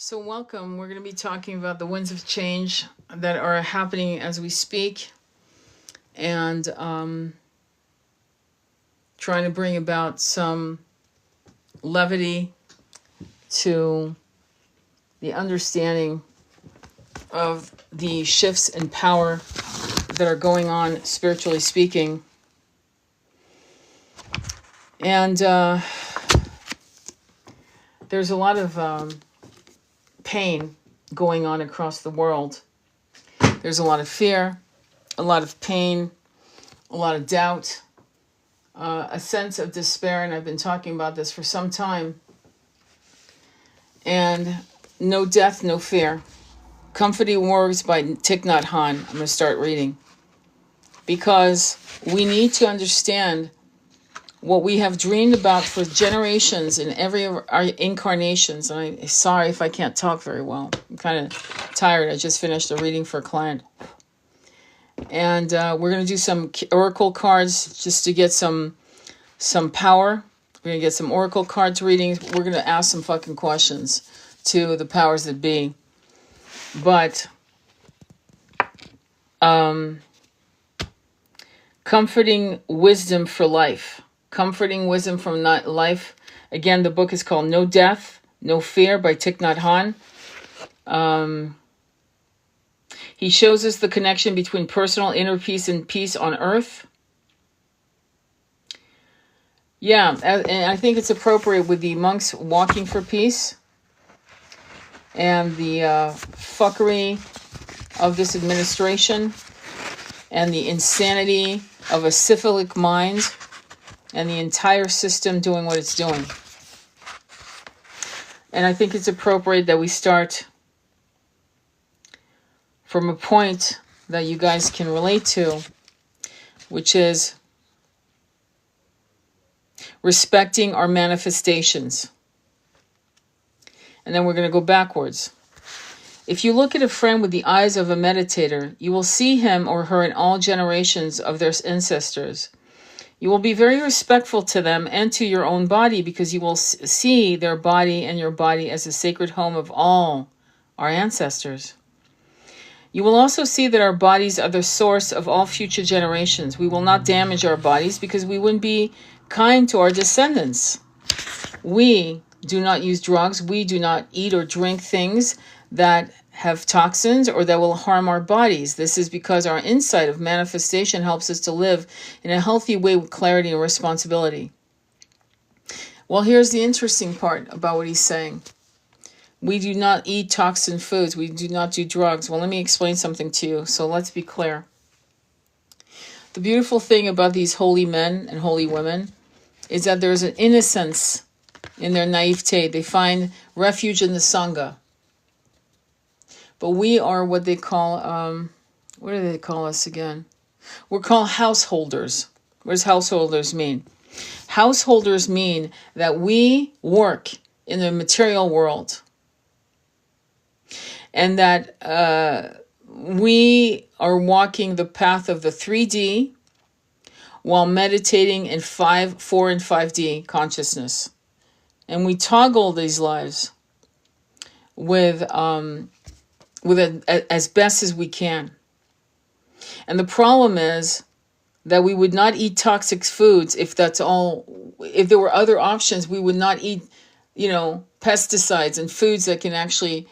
So, welcome. We're going to be talking about the winds of change that are happening as we speak and trying to bring about some levity to the understanding of the shifts in power that are going on, spiritually speaking. And there's a lot of pain going on across the world. There's a lot of fear, a lot of pain, a lot of doubt, a sense of despair, and I've been talking about this for some time. And no death, no fear. Comforting Words by Thich Nhat Hanh. I'm going to start reading. Because we need to understand what we have dreamed about for generations in every of our incarnations. And I'm sorry if I can't talk very well. I'm kind of tired. I just finished a reading for a client. And we're going to do some oracle cards just to get some power. We're going to get some oracle cards readings. We're going to ask some fucking questions to the powers that be. But comforting wisdom for life. Comforting wisdom from life. Again, the book is called No Death, No Fear by Thich Nhat Hanh. He shows us the connection between personal inner peace and peace on earth. Yeah, and I think it's appropriate with the monks walking for peace and the fuckery of this administration and the insanity of a syphilitic mind and the entire system doing what it's doing. And I think it's appropriate that we start from a point that you guys can relate to, which is respecting our manifestations. And then we're going to go backwards. If you look at a friend with the eyes of a meditator, you will see him or her in all generations of their ancestors. You will be very respectful to them and to your own body because you will see their body and your body as a sacred home of all our ancestors. You will also see that our bodies are the source of all future generations. We will not damage our bodies because we wouldn't be kind to our descendants. We do not use drugs. We do not eat or drink things that have toxins or that will harm our bodies. This is because our insight of manifestation helps us to live in a healthy way with clarity and responsibility. Well, here's the interesting part about what he's saying. We do not eat toxin foods. We do not do drugs. Well, let me explain something to you. So let's be clear. The beautiful thing about these holy men and holy women is that there's an innocence in their naivete. They find refuge in the Sangha. But we are what they call, what do they call us again? We're called householders. What does householders mean? Householders mean that we work in the material world. And that we are walking the path of the 3D while meditating in 4 and 5D consciousness. And we toggle these lives with as best as we can. And the problem is that we would not eat toxic foods if that's all. If there were other options, we would not eat, pesticides and foods that can actually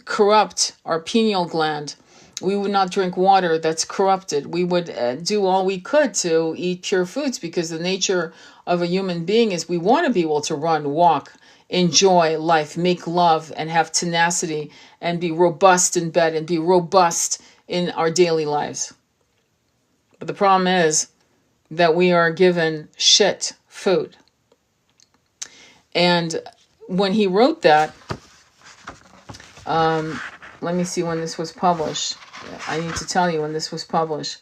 corrupt our pineal gland. We would not drink water that's corrupted. We would do all we could to eat pure foods because the nature of a human being is we want to be able to run, walk, enjoy life, make love, and have tenacity, and be robust in bed and be robust in our daily lives. But the problem is that we are given shit food. And when he wrote that, let me see when this was published. I need to tell you when this was published.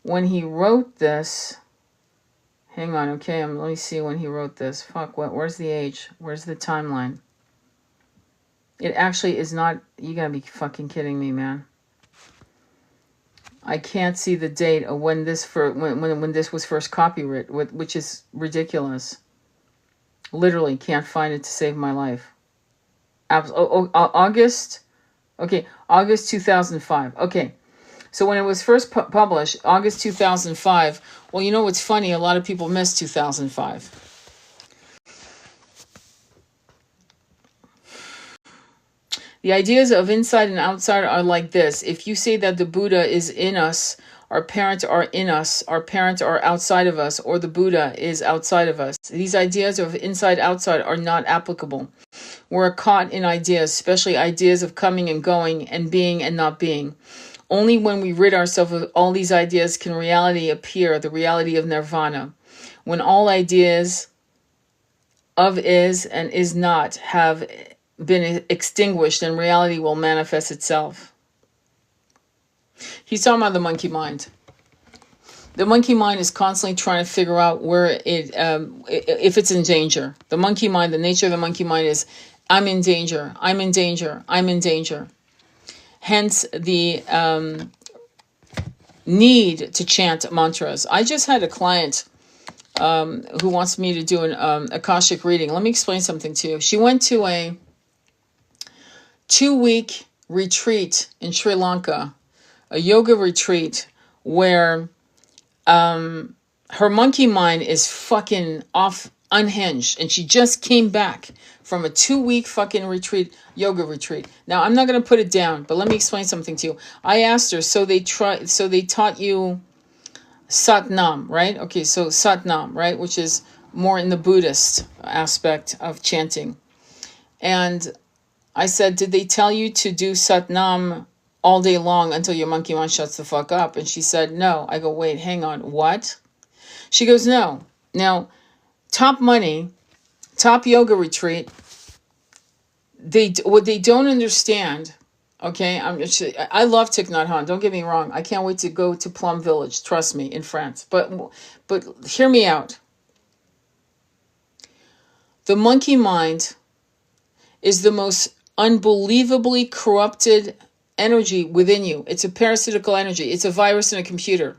When he wrote this, hang on, okay, let me see when he wrote this. Where's the age? Where's the timeline? It actually is not, you gotta be fucking kidding me, man. I can't see the date of when this when this was first copywritten, which is ridiculous. Literally can't find it to save my life. August. Okay, August 2005. Okay, so when it was first published, August 2005. Well, you know what's funny? A lot of people missed 2005. The ideas of inside and outside are like this. If you say that the Buddha is in us, our parents are in us, our parents are outside of us, or the Buddha is outside of us, these ideas of inside outside are not applicable. We're caught in ideas, especially ideas of coming and going and being and not being. Only when we rid ourselves of all these ideas can reality appear, the reality of nirvana. When all ideas of is and is not have been extinguished, and reality will manifest itself. He's talking about the monkey mind. The monkey mind is constantly trying to figure out where if it's in danger. The monkey mind, the nature of the monkey mind is, I'm in danger, I'm in danger, I'm in danger. Hence the need to chant mantras. I just had a client who wants me to do an Akashic reading. Let me explain something to you. She went to a 2-week retreat in Sri Lanka, a yoga retreat where her monkey mind is fucking off, unhinged, and she just came back from a 2-week fucking retreat, yoga retreat. Now I'm not going to put it down, but let me explain something to you. I asked her, so they taught you Satnam, right? Okay, so Satnam, right, which is more in the Buddhist aspect of chanting. And I said, did they tell you to do Satnam all day long until your monkey mind shuts the fuck up? And she said, no. I go, wait, hang on, what? She goes, no. Now, top money, top yoga retreat, what they don't understand, okay, I love Thich Nhat Hanh, don't get me wrong. I can't wait to go to Plum Village, trust me, in France. But hear me out. The monkey mind is the most unbelievably corrupted energy within you. It's a parasitical energy. It's a virus in a computer.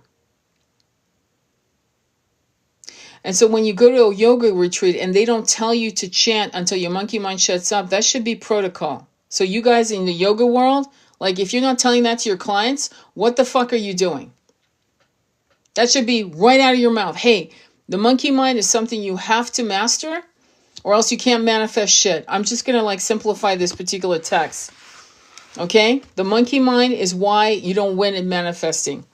And so when you go to a yoga retreat and they don't tell you to chant until your monkey mind shuts up, that should be protocol. So you guys in the yoga world, like if you're not telling that to your clients, what the fuck are you doing? That should be right out of your mouth. Hey, the monkey mind is something you have to master, or else you can't manifest shit. I'm just going to simplify this particular text. Okay? The monkey mind is why you don't win in manifesting.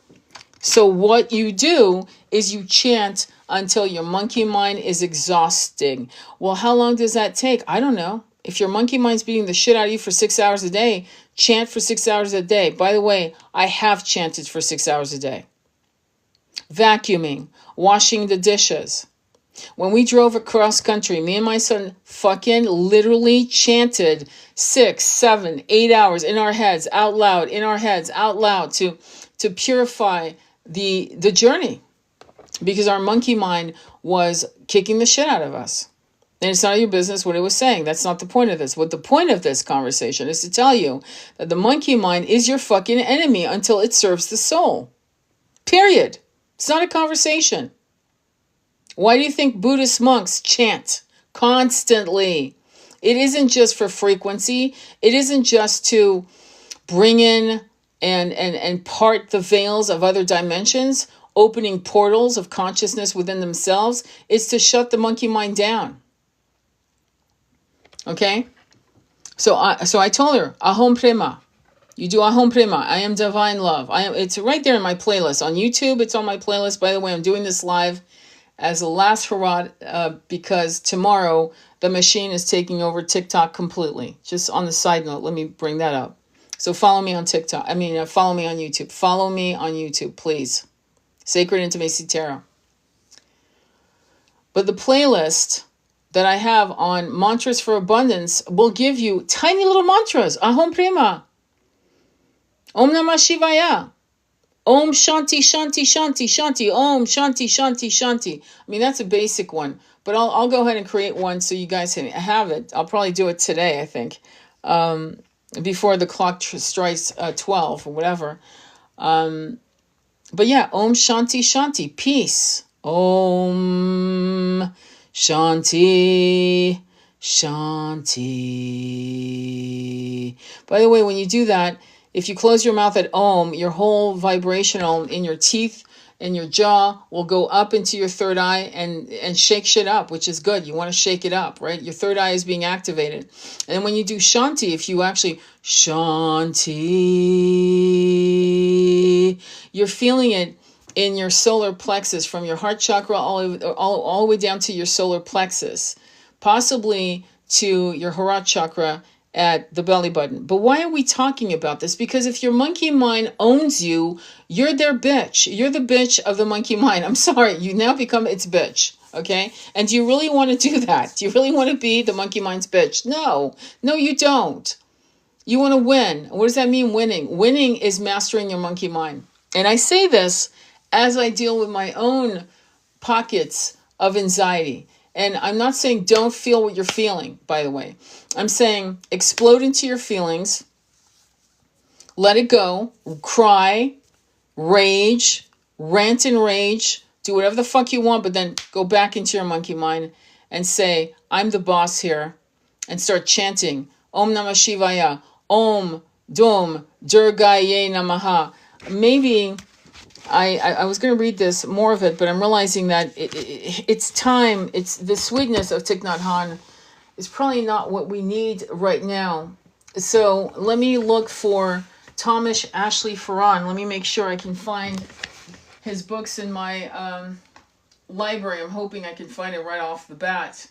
So what you do is you chant until your monkey mind is exhausting. Well, how long does that take? I don't know. If your monkey mind's beating the shit out of you for 6 hours a day, chant for 6 hours a day. By the way, I have chanted for 6 hours a day. Vacuuming, washing the dishes. When we drove across country, me and my son fucking literally chanted 6, 7, 8 hours in our heads, out loud, to purify the journey. Because our monkey mind was kicking the shit out of us. And it's not your business what it was saying. That's not the point of this. What the point of this conversation is to tell you that the monkey mind is your fucking enemy until it serves the soul. Period. It's not a conversation. Why do you think Buddhist monks chant constantly? It isn't just for frequency. It isn't just to bring in and part the veils of other dimensions, opening portals of consciousness within themselves. It's to shut the monkey mind down. Okay? So I told her, Ahom Prema. You do Ahom Prema. I am divine love. It's right there in my playlist. On YouTube, it's on my playlist. By the way, I'm doing this live as a last hurrah because tomorrow the machine is taking over TikTok completely. Just on the side note, let me bring that up. So follow me on TikTok. Follow me on YouTube. Follow me on YouTube, please. Sacred Intimacy Tarot. But the playlist that I have on Mantras for Abundance will give you tiny little mantras. Ahom Prema. Om Namah Shivaya. Om Shanti Shanti Shanti Shanti. Om Shanti Shanti Shanti. That's a basic one. But I'll go ahead and create one so you guys can have it. I'll probably do it today, I think. Before the clock strikes 12 or whatever. But yeah, Om Shanti Shanti. Peace. Om Shanti Shanti. By the way, when you do that, if you close your mouth at Om, your whole vibrational in your teeth and your jaw will go up into your third eye and shake shit up, which is good. You want to shake it up, right? Your third eye is being activated. And when you do Shanti, if you actually Shanti, you're feeling it in your solar plexus, from your heart chakra all the way down to your solar plexus, possibly to your Harat chakra at the belly button. But why are we talking about this? Because if your monkey mind owns you, you're their bitch. You're the bitch of the monkey mind. I'm sorry, you now become its bitch. Okay? And do you really want to do that? Do you really want to be the monkey mind's bitch? No, you don't. You want to win. What does that mean, winning? Winning is mastering your monkey mind. And I say this as I deal with my own pockets of anxiety. And I'm not saying don't feel what you're feeling, by the way. I'm saying explode into your feelings, let it go, cry, rage, rant and rage, do whatever the fuck you want, but then go back into your monkey mind and say, I'm the boss here, and start chanting, Om Namah Shivaya, Om Dum Durgaye Namaha. Maybe I was going to read this, more of it, but I'm realizing that it's time. It's the sweetness of Thich Nhat Hanh is probably not what we need right now. So let me look for Thomas Ashley Farran. Let me make sure I can find his books in my library. I'm hoping I can find it right off the bat.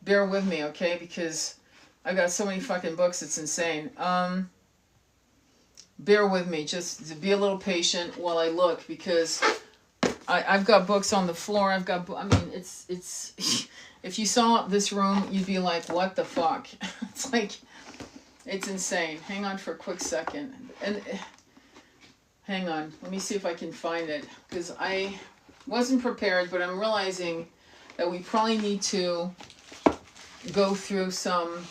Bear with me, okay? Because I've got so many fucking books, it's insane. Bear with me, just be a little patient while I look, because I've got books on the floor. It's if you saw this room, you'd be like, what the fuck? It's like, it's insane. Hang on for a quick second. And hang on, let me see if I can find it, because I wasn't prepared, but I'm realizing that we probably need to go through some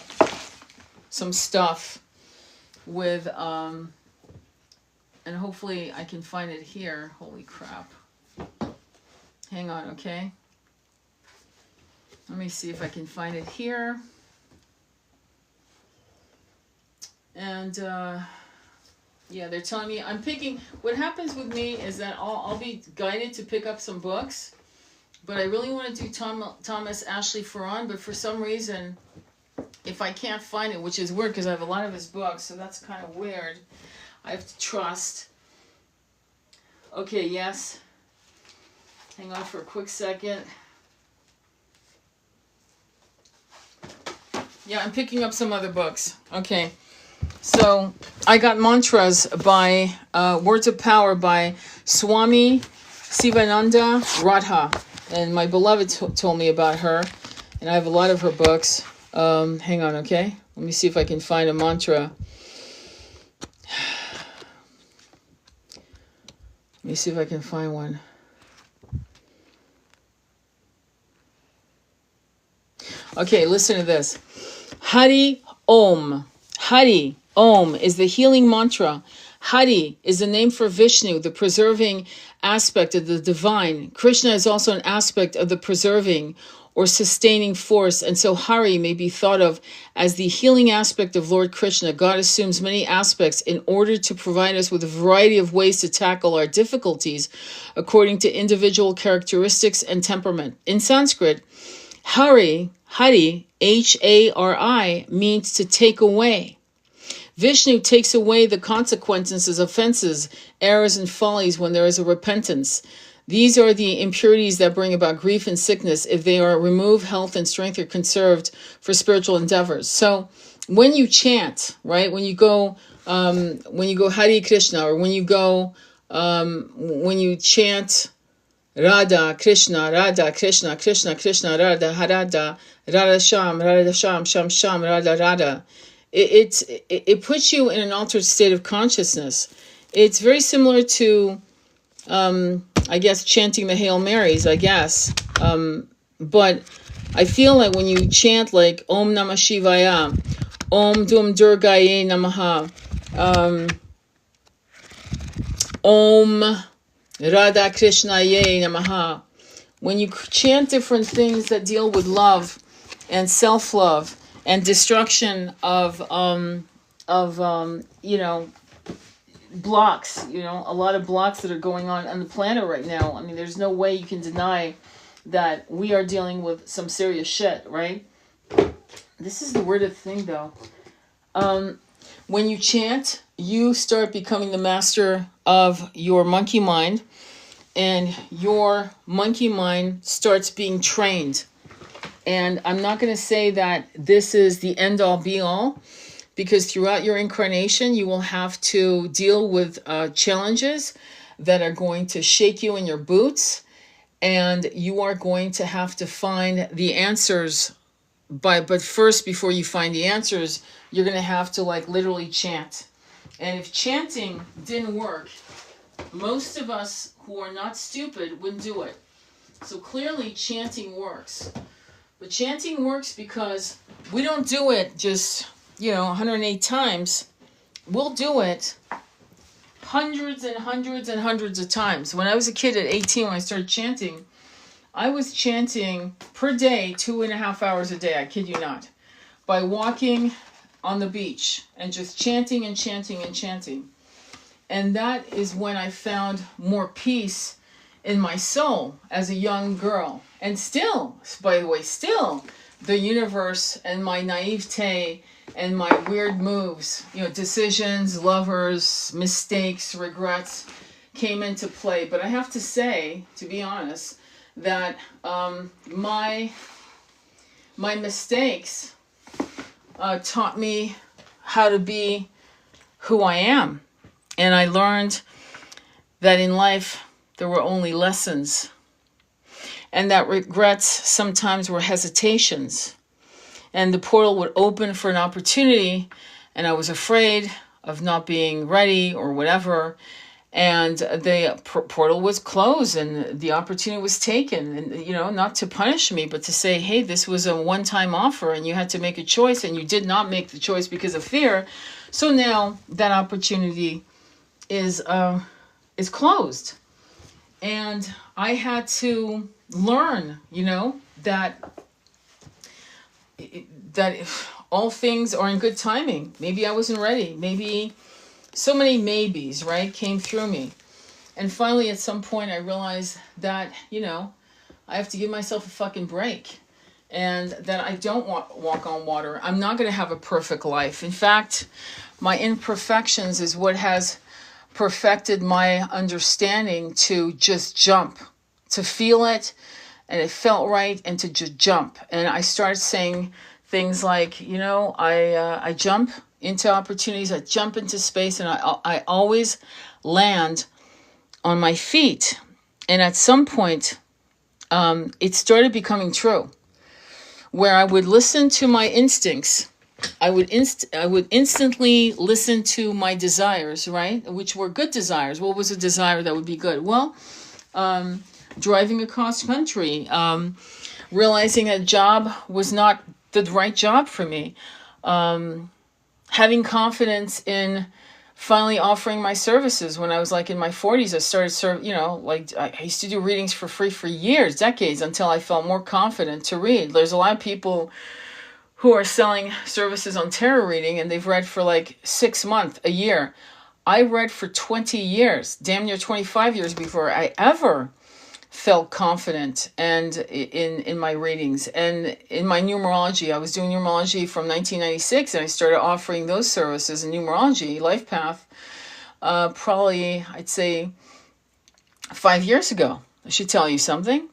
stuff with and hopefully I can find it here. Holy crap. Hang on, okay? Let me see if I can find it here. And yeah, they're telling me I'm picking. What happens with me is that I'll be guided to pick up some books, but I really want to do Thomas Ashley Farran, but for some reason, if I can't find it, which is weird because I have a lot of his books, so that's kind of weird. I have to trust. Okay, yes. Hang on for a quick second. Yeah, I'm picking up some other books. Okay. So I got mantras by Words of Power by Swami Sivananda Radha. And my beloved told me about her. And I have a lot of her books. Hang on, okay? Let me see if I can find a mantra. Let me see if I can find one. Okay, listen to this. Hari Om. Hari Om is the healing mantra. Hari is the name for Vishnu, the preserving aspect of the divine. Krishna is also an aspect of the preserving or sustaining force, and so Hari may be thought of as the healing aspect of Lord Krishna. God assumes many aspects in order to provide us with a variety of ways to tackle our difficulties according to individual characteristics and temperament. In Sanskrit, Hari, Hari, means to take away. Vishnu takes away the consequences, offenses, errors, and follies when there is a repentance. These are the impurities that bring about grief and sickness. If they are removed, health and strength are conserved for spiritual endeavors. So when you chant, right, when you go Hare Krishna, or when you chant Radha Krishna, Krishna Krishna, Radha Radha, Radha Sham, Sham Sham, Radha Radha, it puts you in an altered state of consciousness. It's very similar to I guess chanting the Hail Marys, I guess. But I feel like when you chant like Om Namah Shivaya, Om Dum Durgaye Namaha, Om Radha Krishnaye Namaha, when you chant different things that deal with love, and self-love and destruction of blocks, a lot of blocks that are going on the planet right now. I mean, there's no way you can deny that we are dealing with some serious shit, right? This is the weirdest thing, though. When you chant, you start becoming the master of your monkey mind, and your monkey mind starts being trained. And I'm not going to say that this is the end all be all, because throughout your incarnation, you will have to deal with challenges that are going to shake you in your boots, and you are going to have to find the answers. But first, before you find the answers, you're going to have to literally chant. And if chanting didn't work, most of us who are not stupid wouldn't do it. So clearly chanting works. But chanting works because we don't do it just, 108 times. We'll do it hundreds and hundreds and hundreds of times. When I was a kid at 18, when I started chanting, I was chanting per day, 2.5 hours a day, I kid you not, by walking on the beach and just chanting and chanting and chanting. And that is when I found more peace in my soul as a young girl. And still, by the way, the universe and my naivete and my weird moves, decisions, lovers, mistakes, regrets came into play. But I have to say, to be honest, that my mistakes taught me how to be who I am. And I learned that in life there were only lessons, and that regrets sometimes were hesitations. And the portal would open for an opportunity, and I was afraid of not being ready or whatever. And the portal was closed and the opportunity was taken. And, not to punish me, but to say, hey, this was a one-time offer and you had to make a choice, and you did not make the choice because of fear. So now that opportunity is closed. And I had to learn, that all things are in good timing. Maybe I wasn't ready. Maybe so many maybes, right, came through me. And finally, at some point, I realized that, I have to give myself a fucking break. And that I don't walk on water. I'm not going to have a perfect life. In fact, my imperfections is what has perfected my understanding to just jump, to feel it, and it felt right, and to just jump. And I started saying things like, I jump into opportunities, I jump into space, and I always land on my feet. And at some point, it started becoming true, where I would listen to my instincts. I would instantly listen to my desires, right? Which were good desires. What was a desire that would be good? Well, driving across country, realizing a job was not the right job for me, having confidence in finally offering my services. When I was in my 40s, I started I used to do readings for free for years, decades, until I felt more confident to read. There's a lot of people who are selling services on tarot reading, and they've read for 6 months, a year. I read for 20 years, damn near 25 years before I ever felt confident and in my readings. And in my numerology, I was doing numerology from 1996, and I started offering those services in numerology, Life Path, probably, I'd say, 5 years ago. I should tell you something.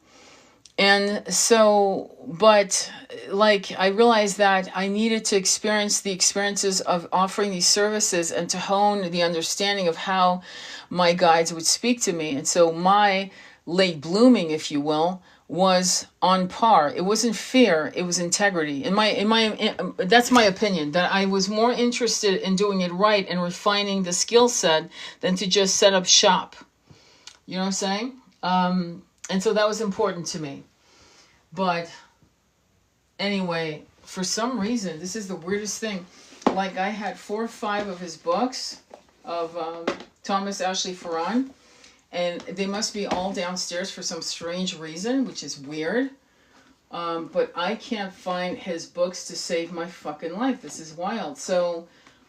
And so, but I realized that I needed to experience the experiences of offering these services and to hone the understanding of how my guides would speak to me. And so my late blooming, if you will, was on par. It wasn't fear, it was integrity. That's my opinion, that I was more interested in doing it right and refining the skill set than to just set up shop. You know what I'm saying? And so that was important to me. But anyway, for some reason, this is the weirdest thing. I had 4 or 5 of his books of Thomas Ashley Farron, and they must be all downstairs for some strange reason, which is weird. But I can't find his books to save my fucking life. This is wild. So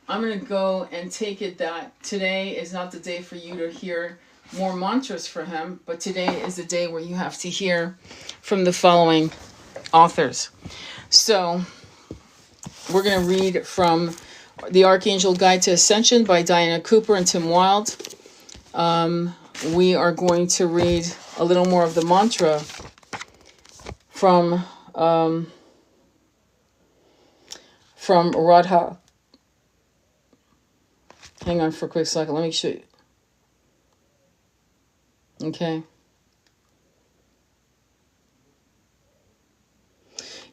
I'm going to go and take it that today is not the day for you to hear more mantras for him, but today is the day where you have to hear from the following authors. So we're going to read from The Archangel Guide to Ascension by Diana Cooper and Tim Wilde. We are going to read a little more of the mantra from Radha. Hang on for a quick second. Let me show you. Okay.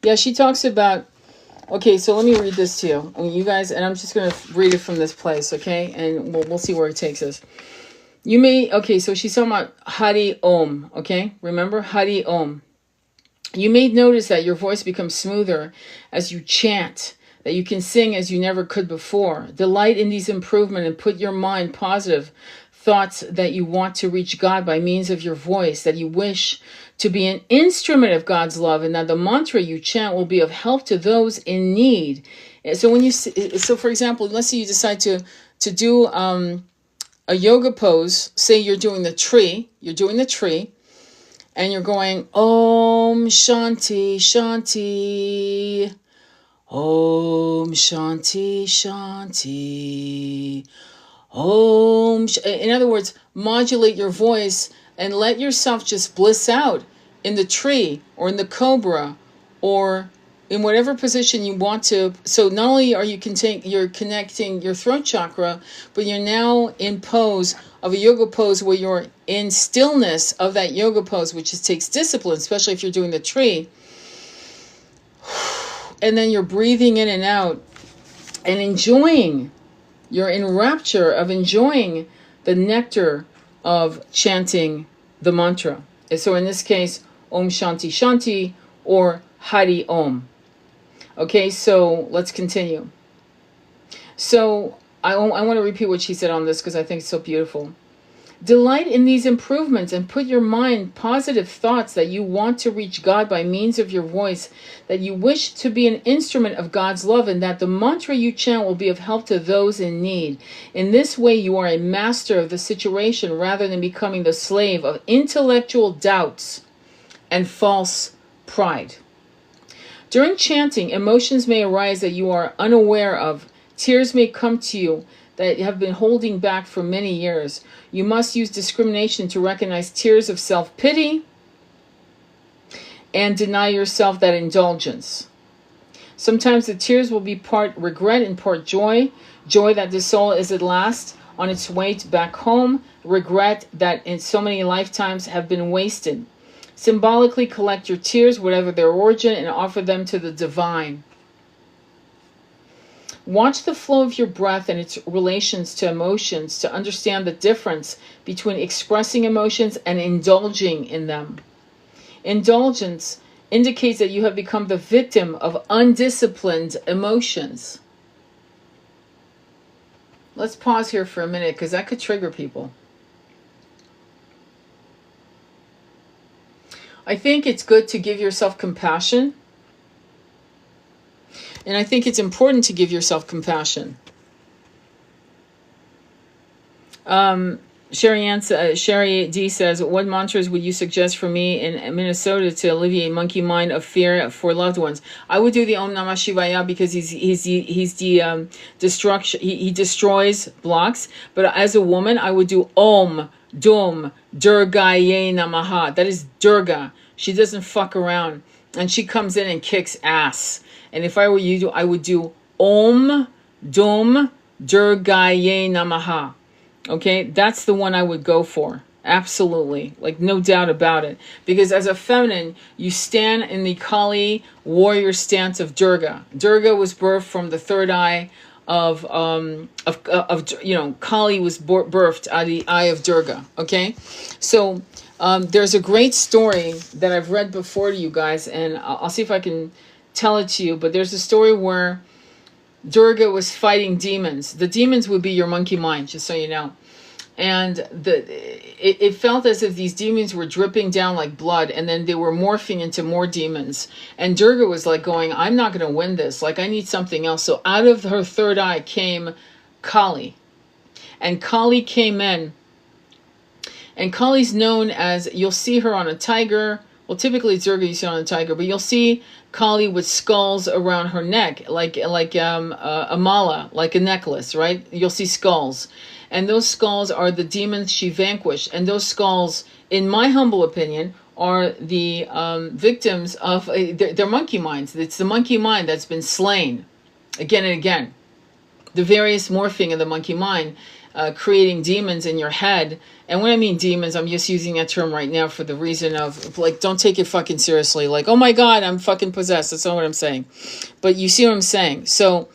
Yeah, she talks about. Okay, so let me read this to you, you guys, and I'm just gonna read it from this place, okay? And we'll see where it takes us. You may. Okay, so she's talking about Hari Om. Okay, remember Hari Om. You may notice that your voice becomes smoother as you chant, that you can sing as you never could before. Delight in these improvements and put your mind positive thoughts that you want to reach God by means of your voice, that you wish to be an instrument of God's love, and that the mantra you chant will be of help to those in need. So when you, so for example, let's say you decide to do a yoga pose. Say you're doing the tree. And you're going, Om Shanti Shanti, Om Shanti Shanti, Om. In other words, modulate your voice and let yourself just bliss out in the tree or in the cobra or in whatever position you want to. So not only are you're connecting your throat chakra, but you're now in pose of a yoga pose where you're in stillness of that yoga pose, which takes discipline, especially if you're doing the tree. And then you're breathing in and out and enjoying. You're in rapture of enjoying the nectar of chanting the mantra. And so in this case, Om Shanti Shanti or Hari Om. Okay, so let's continue. So I want to repeat what she said on this because I think it's so beautiful. Delight in these improvements and put your mind positive thoughts that you want to reach God by means of your voice, that you wish to be an instrument of God's love, and that the mantra you chant will be of help to those in need. In this way, you are a master of the situation rather than becoming the slave of intellectual doubts and false pride. During chanting, emotions may arise that you are unaware of. Tears may come to you that have been holding back for many years. You must use discrimination to recognize tears of self-pity and deny yourself that indulgence. Sometimes the tears will be part regret and part joy. Joy that the soul is at last on its way back home. Regret that in so many lifetimes have been wasted. Symbolically collect your tears, whatever their origin, and offer them to the divine. Watch the flow of your breath and its relations to emotions to understand the difference between expressing emotions and indulging in them. Indulgence indicates that you have become the victim of undisciplined emotions. Let's pause here for a minute because that could trigger people. I think it's good to give yourself compassion. And I think it's important to give yourself compassion. Sherry D says, what mantras would you suggest for me in Minnesota to alleviate monkey mind of fear for loved ones? I would do the Om Namah Shivaya because he's the destruction. He destroys blocks. But as a woman, I would do Om Dum Durgaye Namaha. That is Durga. She doesn't fuck around, and she comes in and kicks ass. And if I were you, I would do Om Dum Durgaye Namaha. Okay, that's the one I would go for. Absolutely. Like, no doubt about it. Because as a feminine, you stand in the Kali warrior stance of Durga. Durga was birthed from the third eye of Kali was birthed out of the eye of Durga. Okay? So, there's a great story that I've read before to you guys, and I'll see if I can tell it to you. But there's a story where Durga was fighting demons. The demons would be your monkey mind, just so you know. and it felt as if these demons were dripping down like blood, and then they were morphing into more demons. And Durga was like going, I'm not going to win this. Like, I need something else. So out of her third eye came Kali. And Kali came in. And Kali's known as, you'll see her on a tiger. Well, typically it's Durga you see on a tiger, but you'll see Kali with skulls around her neck, like a mala, like a necklace, right? You'll see skulls. And those skulls are the demons she vanquished. And those skulls, in my humble opinion, are the victims of, they're monkey minds. It's the monkey mind that's been slain again and again. The various morphing of the monkey mind, creating demons in your head. And when I mean demons, I'm just using that term right now for the reason of, like, don't take it fucking seriously. Like, oh my God, I'm fucking possessed. That's not what I'm saying. But you see what I'm saying. So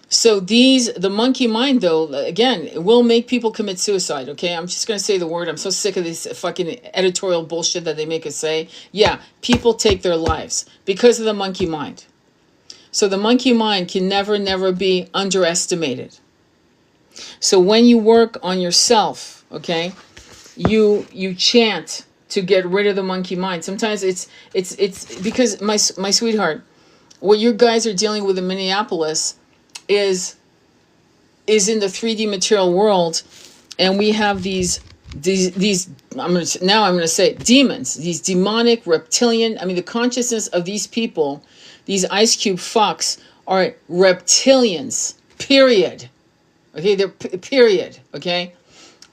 the monkey mind, though, again, it will make people commit suicide, okay? I'm just going to say the word. I'm so sick of this fucking editorial bullshit that they make us say. Yeah, people take their lives because of the monkey mind. So the monkey mind can never be underestimated. So when you work on yourself, okay, you chant to get rid of the monkey mind. Sometimes it's because my sweetheart, what you guys are dealing with in Minneapolis is in the 3D material world, and we have these I'm going to say demons, these demonic reptilian, I mean the consciousness of these people, these ice cube fucks are reptilians, period. Okay, they're period, okay?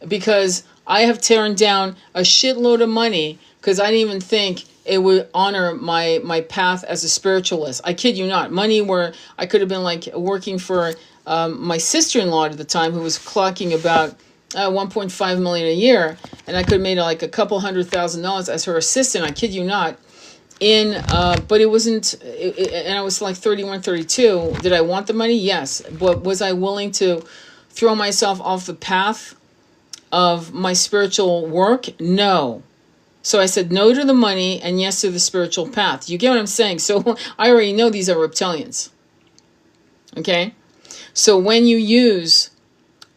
Because I have turned down a shitload of money because I didn't even think it would honor my path as a spiritualist. I kid you not. Money where I could have been like working for my sister-in-law at the time, who was clocking about 1.5 million a year, and I could have made like a couple $100,000 as her assistant. I kid you not. But it wasn't, and I was like 31, 32. Did I want the money? Yes. But was I willing to throw myself off the path of my spiritual work? No. So I said no to the money and yes to the spiritual path. You get what I'm saying? So I already know these are reptilians. Okay? So when you use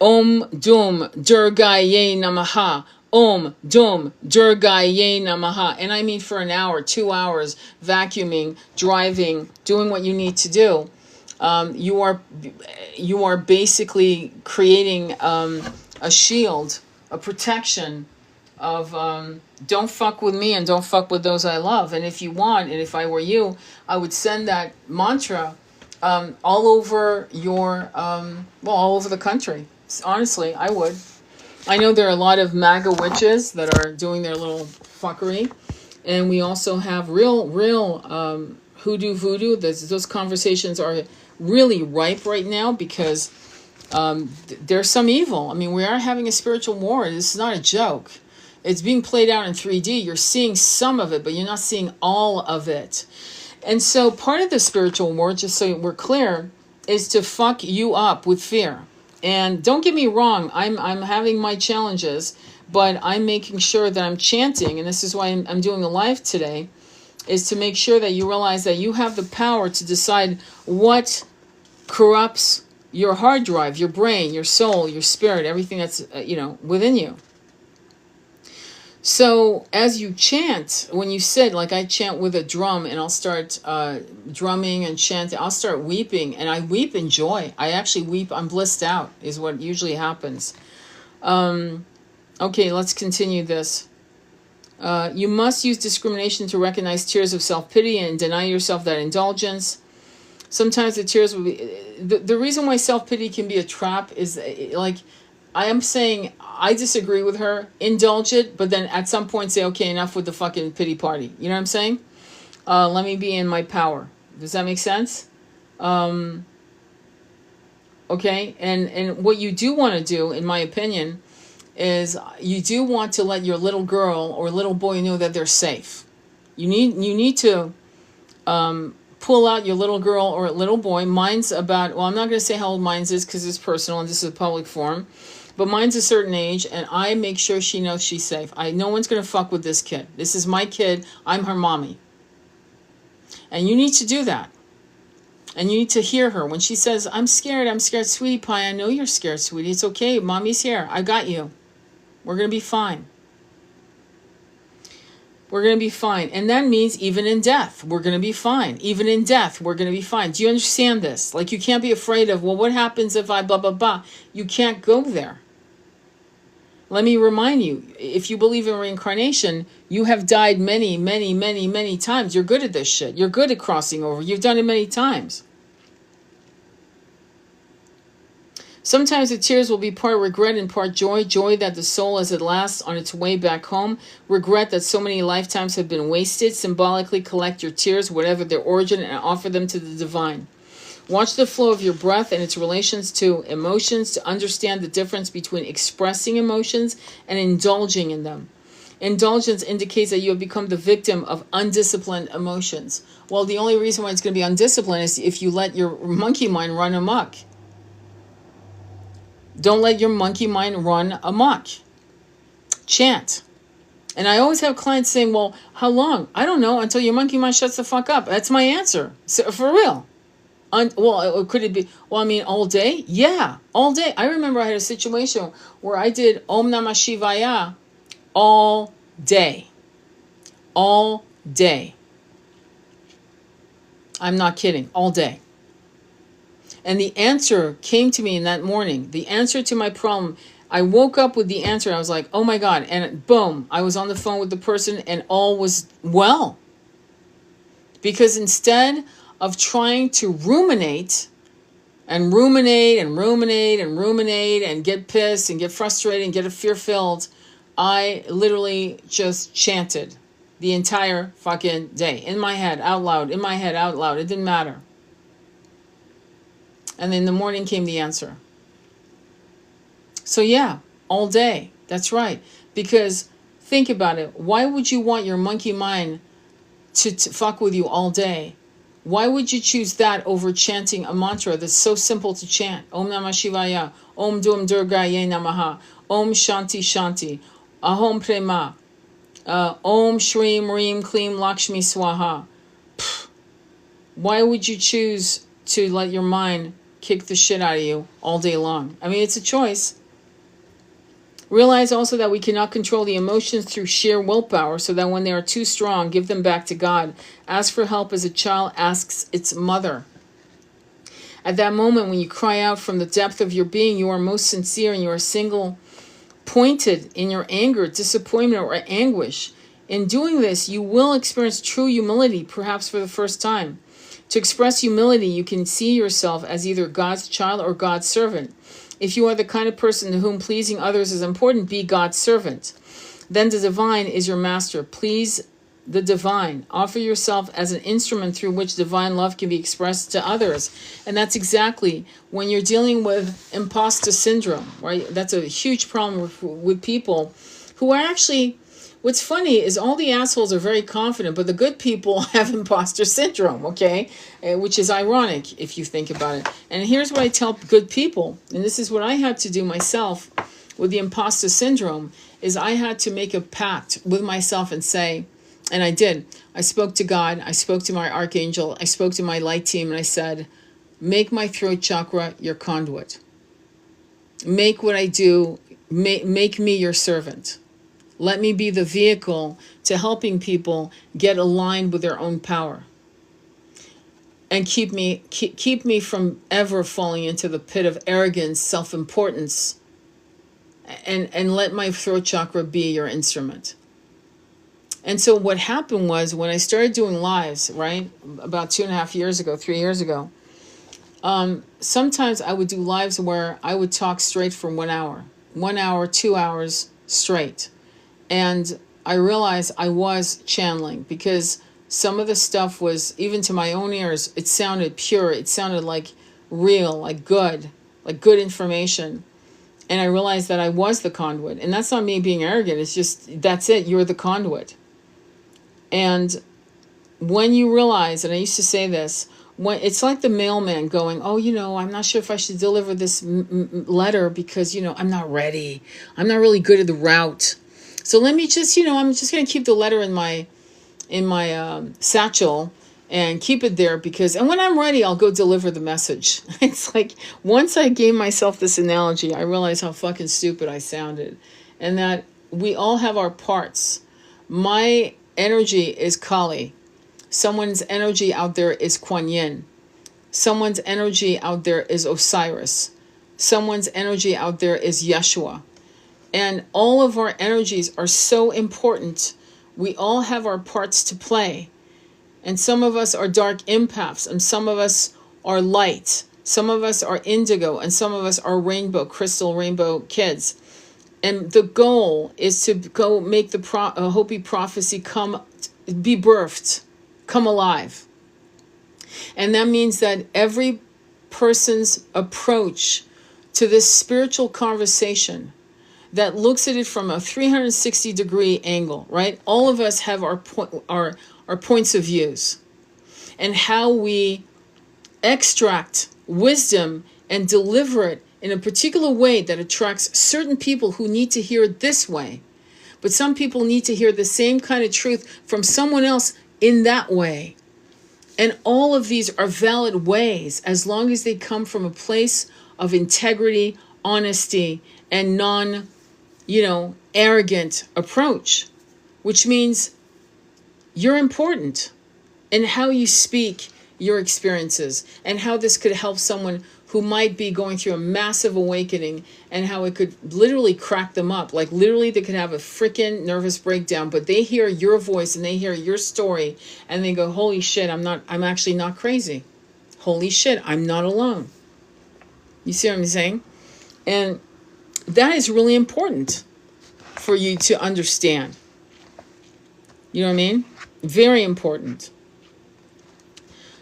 Om Dum Durgaye Namaha, Om Dum Durgaye Namaha, and I mean for an hour, 2 hours, vacuuming, driving, doing what you need to do, you are basically creating a shield, a protection of don't fuck with me and don't fuck with those I love. And if you want, and if I were you, I would send that mantra all over your all over the country. Honestly, I would. I know there are a lot of MAGA witches that are doing their little fuckery, and we also have real hoodoo voodoo. Those conversations are really ripe right now because there's some evil. I mean, we are having a spiritual war. This is not a joke. It's being played out in 3D. You're seeing some of it, but you're not seeing all of it. And so part of the spiritual war, just so we're clear, is to fuck you up with fear. And don't get me wrong, I'm having my challenges, but I'm making sure that I'm chanting, and this is why I'm doing a live today, is to make sure that you realize that you have the power to decide what corrupts your hard drive, your brain, your soul, your spirit, everything that's within you. So as you chant, when you sit, like I chant with a drum, and I'll start drumming and chanting, I'll start weeping, and I weep in joy. I actually weep. I'm blissed out is what usually happens. Okay, let's continue this. You must use discrimination to recognize tears of self-pity and deny yourself that indulgence. Sometimes the tears will be... The reason why self-pity can be a trap is like... I am saying I disagree with her, indulge it, but then at some point say, okay, enough with the fucking pity party. You know what I'm saying? Let me be in my power. Does that make sense? Okay, and what you do want to do, in my opinion, is you do want to let your little girl or little boy know that they're safe. You need to pull out your little girl or little boy. Mine's about, well, I'm not going to say how old mine's is because it's personal and this is a public forum. But mine's a certain age, and I make sure she knows she's safe. No one's going to fuck with this kid. This is my kid. I'm her mommy. And you need to do that. And you need to hear her. When she says, I'm scared, sweetie pie. I know you're scared, sweetie. It's okay. Mommy's here. I got you. We're going to be fine. We're going to be fine. And that means even in death, we're going to be fine. Even in death, we're going to be fine. Do you understand this? Like, you can't be afraid of, well, what happens if I blah, blah, blah. You can't go there. Let me remind you, if you believe in reincarnation, you have died many, many, many, many times. You're good at this shit. You're good at crossing over. You've done it many times. Sometimes the tears will be part regret and part joy. Joy that the soul is at last on its way back home. Regret that so many lifetimes have been wasted. Symbolically collect your tears, whatever their origin, and offer them to the divine. Watch the flow of your breath and its relations to emotions to understand the difference between expressing emotions and indulging in them. Indulgence indicates that you have become the victim of undisciplined emotions. Well, the only reason why it's going to be undisciplined is if you let your monkey mind run amok. Don't let your monkey mind run amok. Chant. And I always have clients saying, well, how long? I don't know, until your monkey mind shuts the fuck up. That's my answer. So, for real. Well, could it be, well, I mean, all day? Yeah, all day. I remember I had a situation where I did Om Namah Shivaya all day. All day. I'm not kidding. All day. And the answer came to me in that morning. The answer to my problem. I woke up with the answer. I was like, oh my God. And boom, I was on the phone with the person and all was well. Because instead of trying to ruminate and ruminate and ruminate and ruminate and get pissed and get frustrated and get fear-filled, I literally just chanted the entire fucking day. In my head, out loud. In my head, out loud. It didn't matter. And then in the morning came the answer. So yeah, all day. That's right. Because think about it. Why would you want your monkey mind to fuck with you all day? Why would you choose that over chanting a mantra that's so simple to chant? Om Namah Shivaya. Om Dum Durgaye Namaha. Om Shanti Shanti. Ahom Prema. Om Shreem Reem Kleem Lakshmi Swaha. Why would you choose to let your mind kick the shit out of you all day long? I mean, it's a choice. Realize also that we cannot control the emotions through sheer willpower, so that when they are too strong, give them back to God. Ask for help as a child asks its mother. At that moment, when you cry out from the depth of your being, you are most sincere and you are single pointed in your anger, disappointment, or anguish. In doing this, you will experience true humility, perhaps for the first time. To express humility, you can see yourself as either God's child or God's servant. If you are the kind of person to whom pleasing others is important, be God's servant. Then the divine is your master. Please the divine. Offer yourself as an instrument through which divine love can be expressed to others. And that's exactly when you're dealing with imposter syndrome, right? That's a huge problem with people who are actually... What's funny is all the assholes are very confident, but the good people have imposter syndrome, okay? Which is ironic if you think about it. And here's what I tell good people, and this is what I had to do myself with the imposter syndrome, is I had to make a pact with myself and say, and I did. I spoke to God, I spoke to my archangel, I spoke to my light team, and I said, make my throat chakra your conduit. Make what I do, make me your servant. Let me be the vehicle to helping people get aligned with their own power. And keep me from ever falling into the pit of arrogance, self-importance. And let my throat chakra be your instrument. And so what happened was when I started doing lives, right, about 3 years ago, sometimes I would do lives where I would talk straight for 1 hour, 1 hour, 2 hours straight. And I realized I was channeling because some of the stuff was, even to my own ears, it sounded pure. It sounded like real, like good information. And I realized that I was the conduit. And that's not me being arrogant. It's just, that's it. You're the conduit. And when you realize, and I used to say this, when it's like the mailman going, oh, I'm not sure if I should deliver this letter because, I'm not ready. I'm not really good at the route. So let me just, I'm just going to keep the letter in my satchel and keep it there and when I'm ready, I'll go deliver the message. It's like, once I gave myself this analogy, I realized how fucking stupid I sounded. and that we all have our parts. My energy is Kali. Someone's energy out there is Kuan Yin. Someone's energy out there is Osiris. Someone's energy out there is Yeshua. And all of our energies are so important. We all have our parts to play. And some of us are dark empaths, and some of us are light. Some of us are indigo, and some of us are rainbow, crystal rainbow kids. And the goal is to go make the Hopi prophecy be birthed, come alive. And that means that every person's approach to this spiritual conversation that looks at it from a 360-degree angle, right? All of us have our points of views, and how we extract wisdom and deliver it in a particular way that attracts certain people who need to hear it this way. But some people need to hear the same kind of truth from someone else in that way. And all of these are valid ways as long as they come from a place of integrity, honesty, and arrogant approach, which means you're important in how you speak your experiences, and how this could help someone who might be going through a massive awakening, and how it could literally crack them up. Like literally they could have a freaking nervous breakdown, but they hear your voice and they hear your story and they go, holy shit, I'm actually not crazy. Holy shit, I'm not alone. You see what I'm saying? And that is really important for you to understand. You know what I mean? Very important.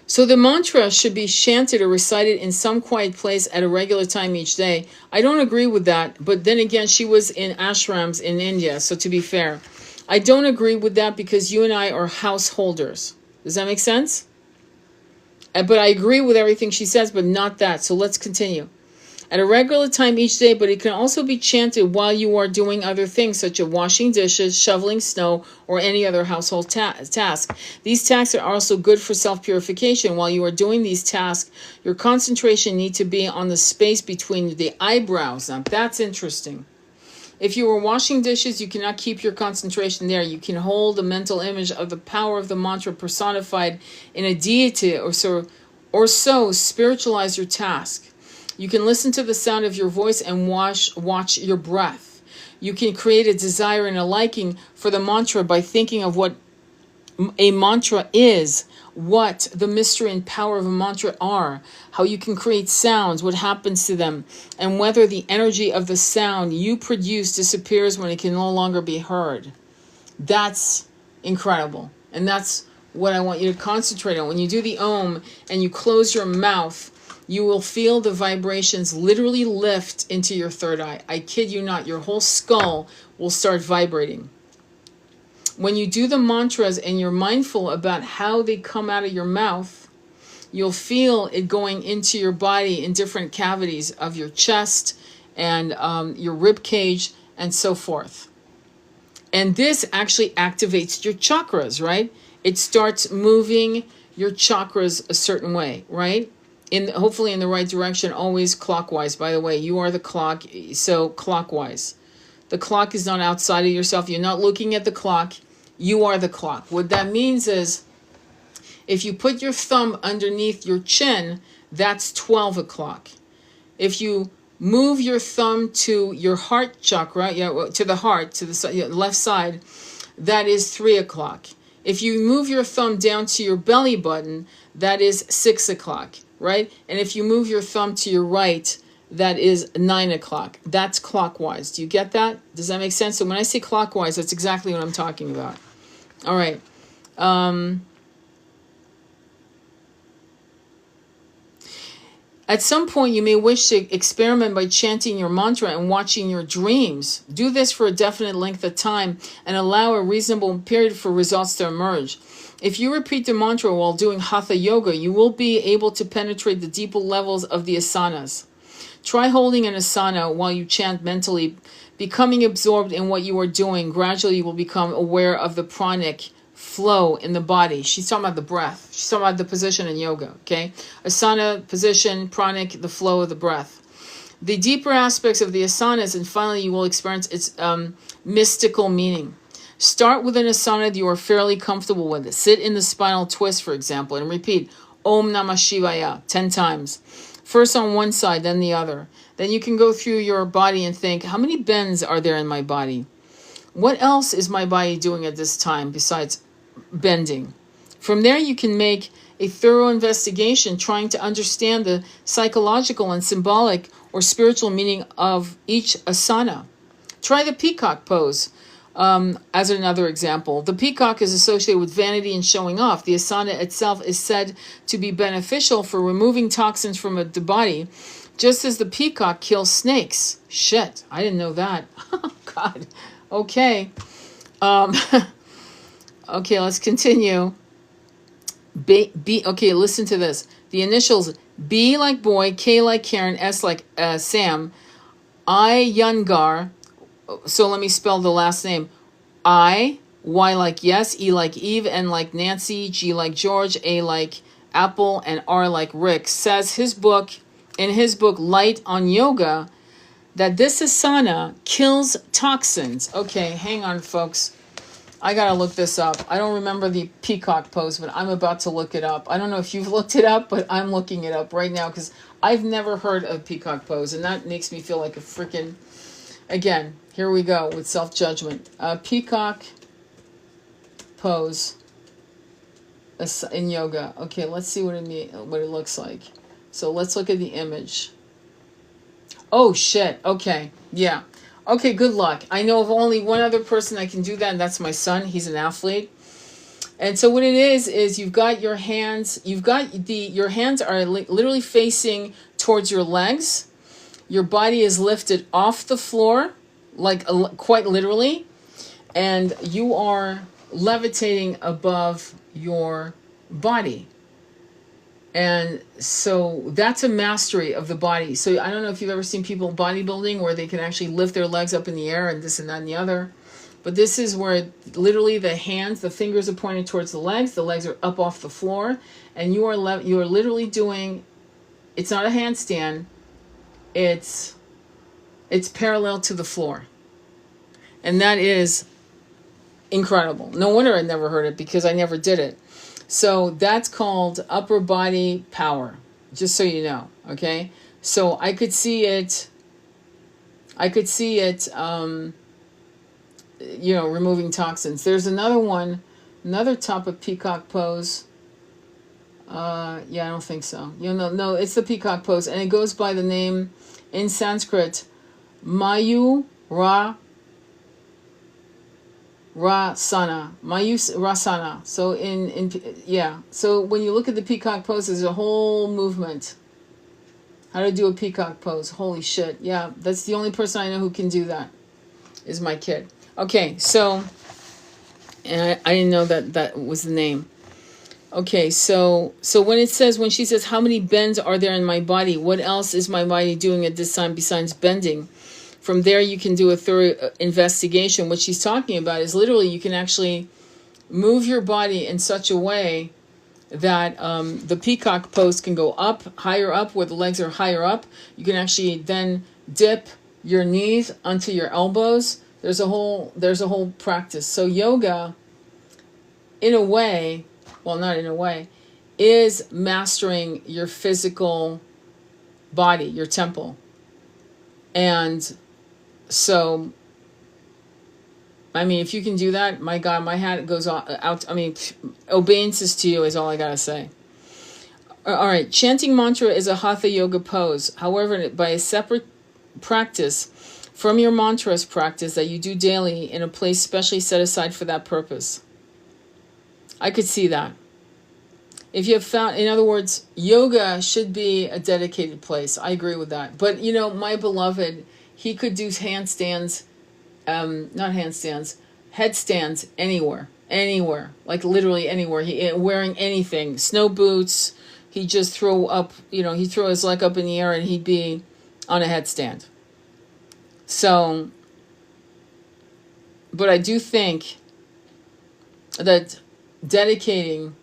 So the mantra should be chanted or recited in some quiet place at a regular time each day. I don't agree with that, but then again, she was in ashrams in India, so to be fair. I don't agree with that because you and I are householders. Does that make sense? But I agree with everything she says, but not that. So let's continue. At a regular time each day, but it can also be chanted while you are doing other things, such as washing dishes, shoveling snow, or any other household task. These tasks are also good for self-purification. While you are doing these tasks, your concentration needs to be on the space between the eyebrows. Now, that's interesting. If you were washing dishes, you cannot keep your concentration there. You can hold a mental image of the power of the mantra personified in a deity or so spiritualize your task. You can listen to the sound of your voice and watch your breath. You can create a desire and a liking for the mantra by thinking of what a mantra is, what the mystery and power of a mantra are, how you can create sounds, what happens to them, and whether the energy of the sound you produce disappears when it can no longer be heard. That's incredible. And that's what I want you to concentrate on. When you do the Om and you close your mouth, you will feel the vibrations literally lift into your third eye. I kid you not, your whole skull will start vibrating. When you do the mantras and you're mindful about how they come out of your mouth, you'll feel it going into your body in different cavities of your chest and your rib cage and so forth. And this actually activates your chakras, right? It starts moving your chakras a certain way, right? Hopefully in the right direction, always clockwise. By the way, you are the clock, so clockwise. The clock is not outside of yourself. You're not looking at the clock. You are the clock. What that means is, if you put your thumb underneath your chin, that's 12 o'clock. If you move your thumb to your heart chakra, to the heart, to the left side, that is 3 o'clock. If you move your thumb down to your belly button, that is 6 o'clock. Right? And if you move your thumb to your right, that is 9 o'clock. That's clockwise. Do you get that? Does that make sense? So when I say clockwise, that's exactly what I'm talking about. All right. At some point, you may wish to experiment by chanting your mantra and watching your dreams. Do this for a definite length of time and allow a reasonable period for results to emerge. If you repeat the mantra while doing Hatha Yoga, you will be able to penetrate the deeper levels of the asanas. Try holding an asana while you chant mentally, becoming absorbed in what you are doing. Gradually, you will become aware of the pranic flow in the body. She's talking about the breath. She's talking about the position in yoga, okay? Asana, position, pranic, the flow of the breath. the deeper aspects of the asanas, and finally you will experience its mystical meaning. Start with an asana that you are fairly comfortable with. Sit in the spinal twist, for example, and repeat Om Namah Shivaya 10 times. First on one side, then the other. Then you can go through your body and think, how many bends are there in my body? What else is my body doing at this time besides bending? From there, you can make a thorough investigation trying to understand the psychological and symbolic or spiritual meaning of each asana. Try the peacock pose as another example. The peacock is associated with vanity and showing off. The asana itself is said to be beneficial for removing toxins from the body, just as the peacock kills snakes. Shit, I didn't know that. Oh, God. Okay. Okay, let's continue. Okay, listen to this. The initials B like boy, K like Karen, S like Sam, I Yungar. So let me spell the last name. I, Y like yes, E like Eve, N like Nancy, G like George, A like Apple, and R like Rick. Says in his book Light on Yoga, that this asana kills toxins. Okay, hang on, folks. I gotta look this up. I don't remember the peacock pose, but I'm about to look it up. I don't know if you've looked it up, but I'm looking it up right now because I've never heard of peacock pose, and that makes me feel like a freaking... Again, here we go with self-judgment. Peacock pose in yoga. Okay, let's see what it looks like. So let's look at the image. Oh, shit. Okay, yeah. Okay, good luck. I know of only one other person that can do that, and that's my son. He's an athlete. And so what it is you've got your hands, your hands are literally facing towards your legs. Your body is lifted off the floor, like quite literally, and you are levitating above your body. And so that's a mastery of the body. So I don't know if you've ever seen people bodybuilding where they can actually lift their legs up in the air and this and that and the other. But this is where literally the fingers are pointed towards the legs are up off the floor, and you are literally doing, it's not a handstand, it's parallel to the floor. And that is incredible. No wonder I never heard it, because I never did it. So that's called upper body power, just so you know, okay? So I could see it, removing toxins. There's another type of peacock pose. I don't think so. No, it's the peacock pose, and it goes by the name in Sanskrit, Mayu Rasana. So so when you look at the peacock pose, there's a whole movement. How to do a peacock pose. Holy shit. Yeah, that's the only person I know who can do that, is my kid. Okay, so, and I didn't know that was the name. Okay, so when she says, how many bends are there in my body? What else is my body doing at this time besides bending? From there, you can do a thorough investigation. What she's talking about is literally you can actually move your body in such a way that the peacock pose can go up, higher up, where the legs are higher up. You can actually then dip your knees onto your elbows. There's a whole practice. So yoga, in a way, well, not in a way, is mastering your physical body, your temple. And so, I mean, if you can do that, my God, my hat goes out. I mean, obeisances to you is all I gotta say. All right, chanting mantra is a hatha yoga pose. However, by a separate practice from your mantras practice that you do daily in a place specially set aside for that purpose. I could see that. If you have found, in other words, yoga should be a dedicated place. I agree with that. But, my beloved, he could do handstands, not handstands, headstands anywhere, like literally anywhere. He wearing anything, snow boots. He just throw his leg up in the air and he'd be on a headstand. So, but I do think that dedicating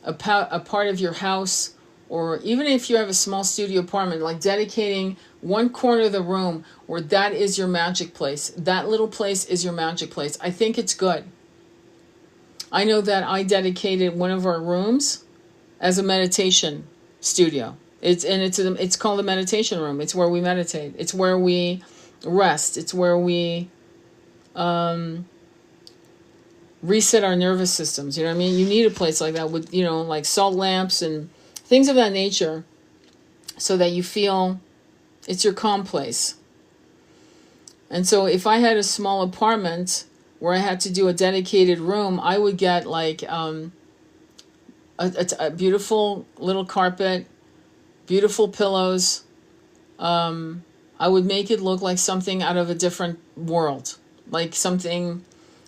a part of your house or even if you have a small studio apartment, like dedicating one corner of the room where that is your magic place. That little place is your magic place. I think it's good. I know that I dedicated one of our rooms as a meditation studio. It's called a meditation room. It's where we meditate. It's where we rest. It's where we reset our nervous systems. You know what I mean? You need a place like that with, like salt lamps and things of that nature, so that you feel it's your calm place. And so if I had a small apartment where I had to do a dedicated room, I would get like a beautiful little carpet, beautiful pillows. I would make it look like something out of a different world, like something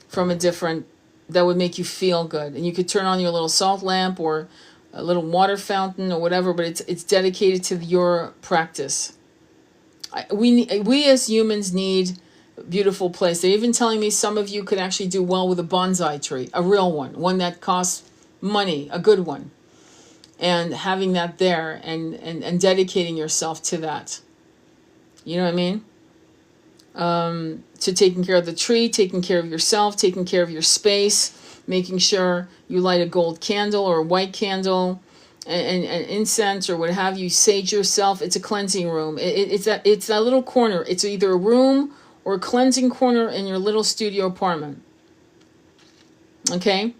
from a different, that would make you feel good. And you could turn on your little salt lamp or a little water fountain or whatever, but it's dedicated to your practice. We as humans need a beautiful place. They're even telling me some of you could actually do well with a bonsai tree, a real one that costs money, a good one. And having that there and dedicating yourself to that. You know what I mean? To taking care of the tree, taking care of yourself, taking care of your space, making sure you light a gold candle or a white candle and incense or what have you, sage yourself. It's a cleansing room. It's that little corner. It's either a room or a cleansing corner in your little studio apartment. Okay?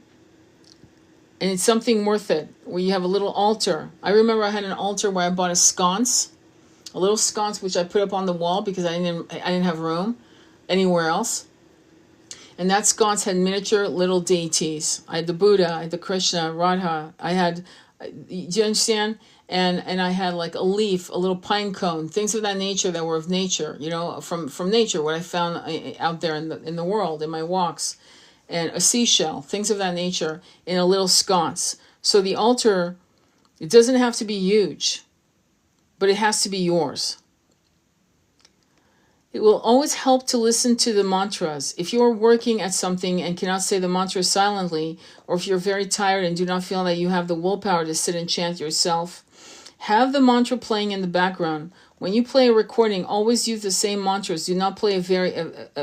And it's something worth it, where you have a little altar. I remember I had an altar where I bought a sconce, a little sconce, which I put up on the wall because I didn't have room anywhere else. And that sconce had miniature little deities. I had the Buddha, I had the Krishna, Radha. I had, do you understand? And I had like a leaf, a little pine cone, things of that nature that were of nature, from nature, what I found out there in the world, in my walks. And a seashell, things of that nature, in a little sconce. So the altar, it doesn't have to be huge, but it has to be yours. It will always help to listen to the mantras. If you are working at something and cannot say the mantra silently, or if you're very tired and do not feel that you have the willpower to sit and chant yourself, have the mantra playing in the background. When you play a recording, always use the same mantras. Do not play a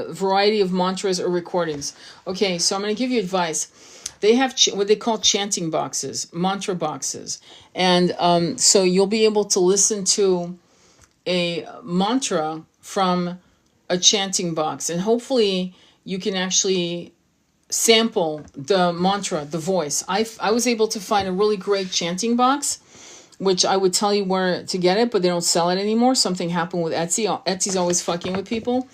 variety of mantras or recordings. Okay, so I'm going to give you advice. They have what they call chanting boxes, mantra boxes. And so you'll be able to listen to a mantra from a chanting box. And hopefully you can actually sample the mantra, the voice. I was able to find a really great chanting box, which I would tell you where to get it, but they don't sell it anymore. Something happened with Etsy. Etsy's always fucking with people.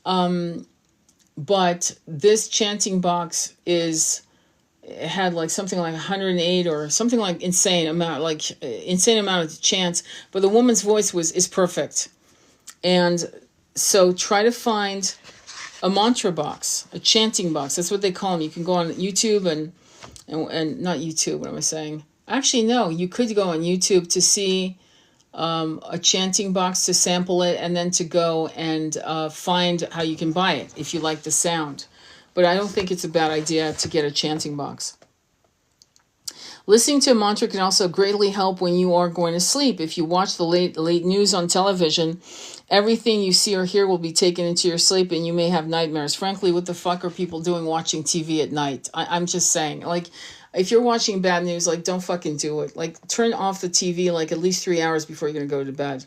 But this chanting box had like something like 108 or something like insane amount of chants. But the woman's voice is perfect. And so try to find a mantra box, a chanting box. That's what they call them. You can go on YouTube and not YouTube. What am I saying? Actually, no, you could go on YouTube to see a chanting box, to sample it, and then to go and find how you can buy it if you like the sound. But I don't think it's a bad idea to get a chanting box. Listening to a mantra can also greatly help when you are going to sleep. If you watch the late news on television, everything you see or hear will be taken into your sleep and you may have nightmares. Frankly, what the fuck are people doing watching TV at night? I'm just saying, like, if you're watching bad news, like, don't fucking do it. Like, turn off the TV like at least 3 hours before you're going to go to bed.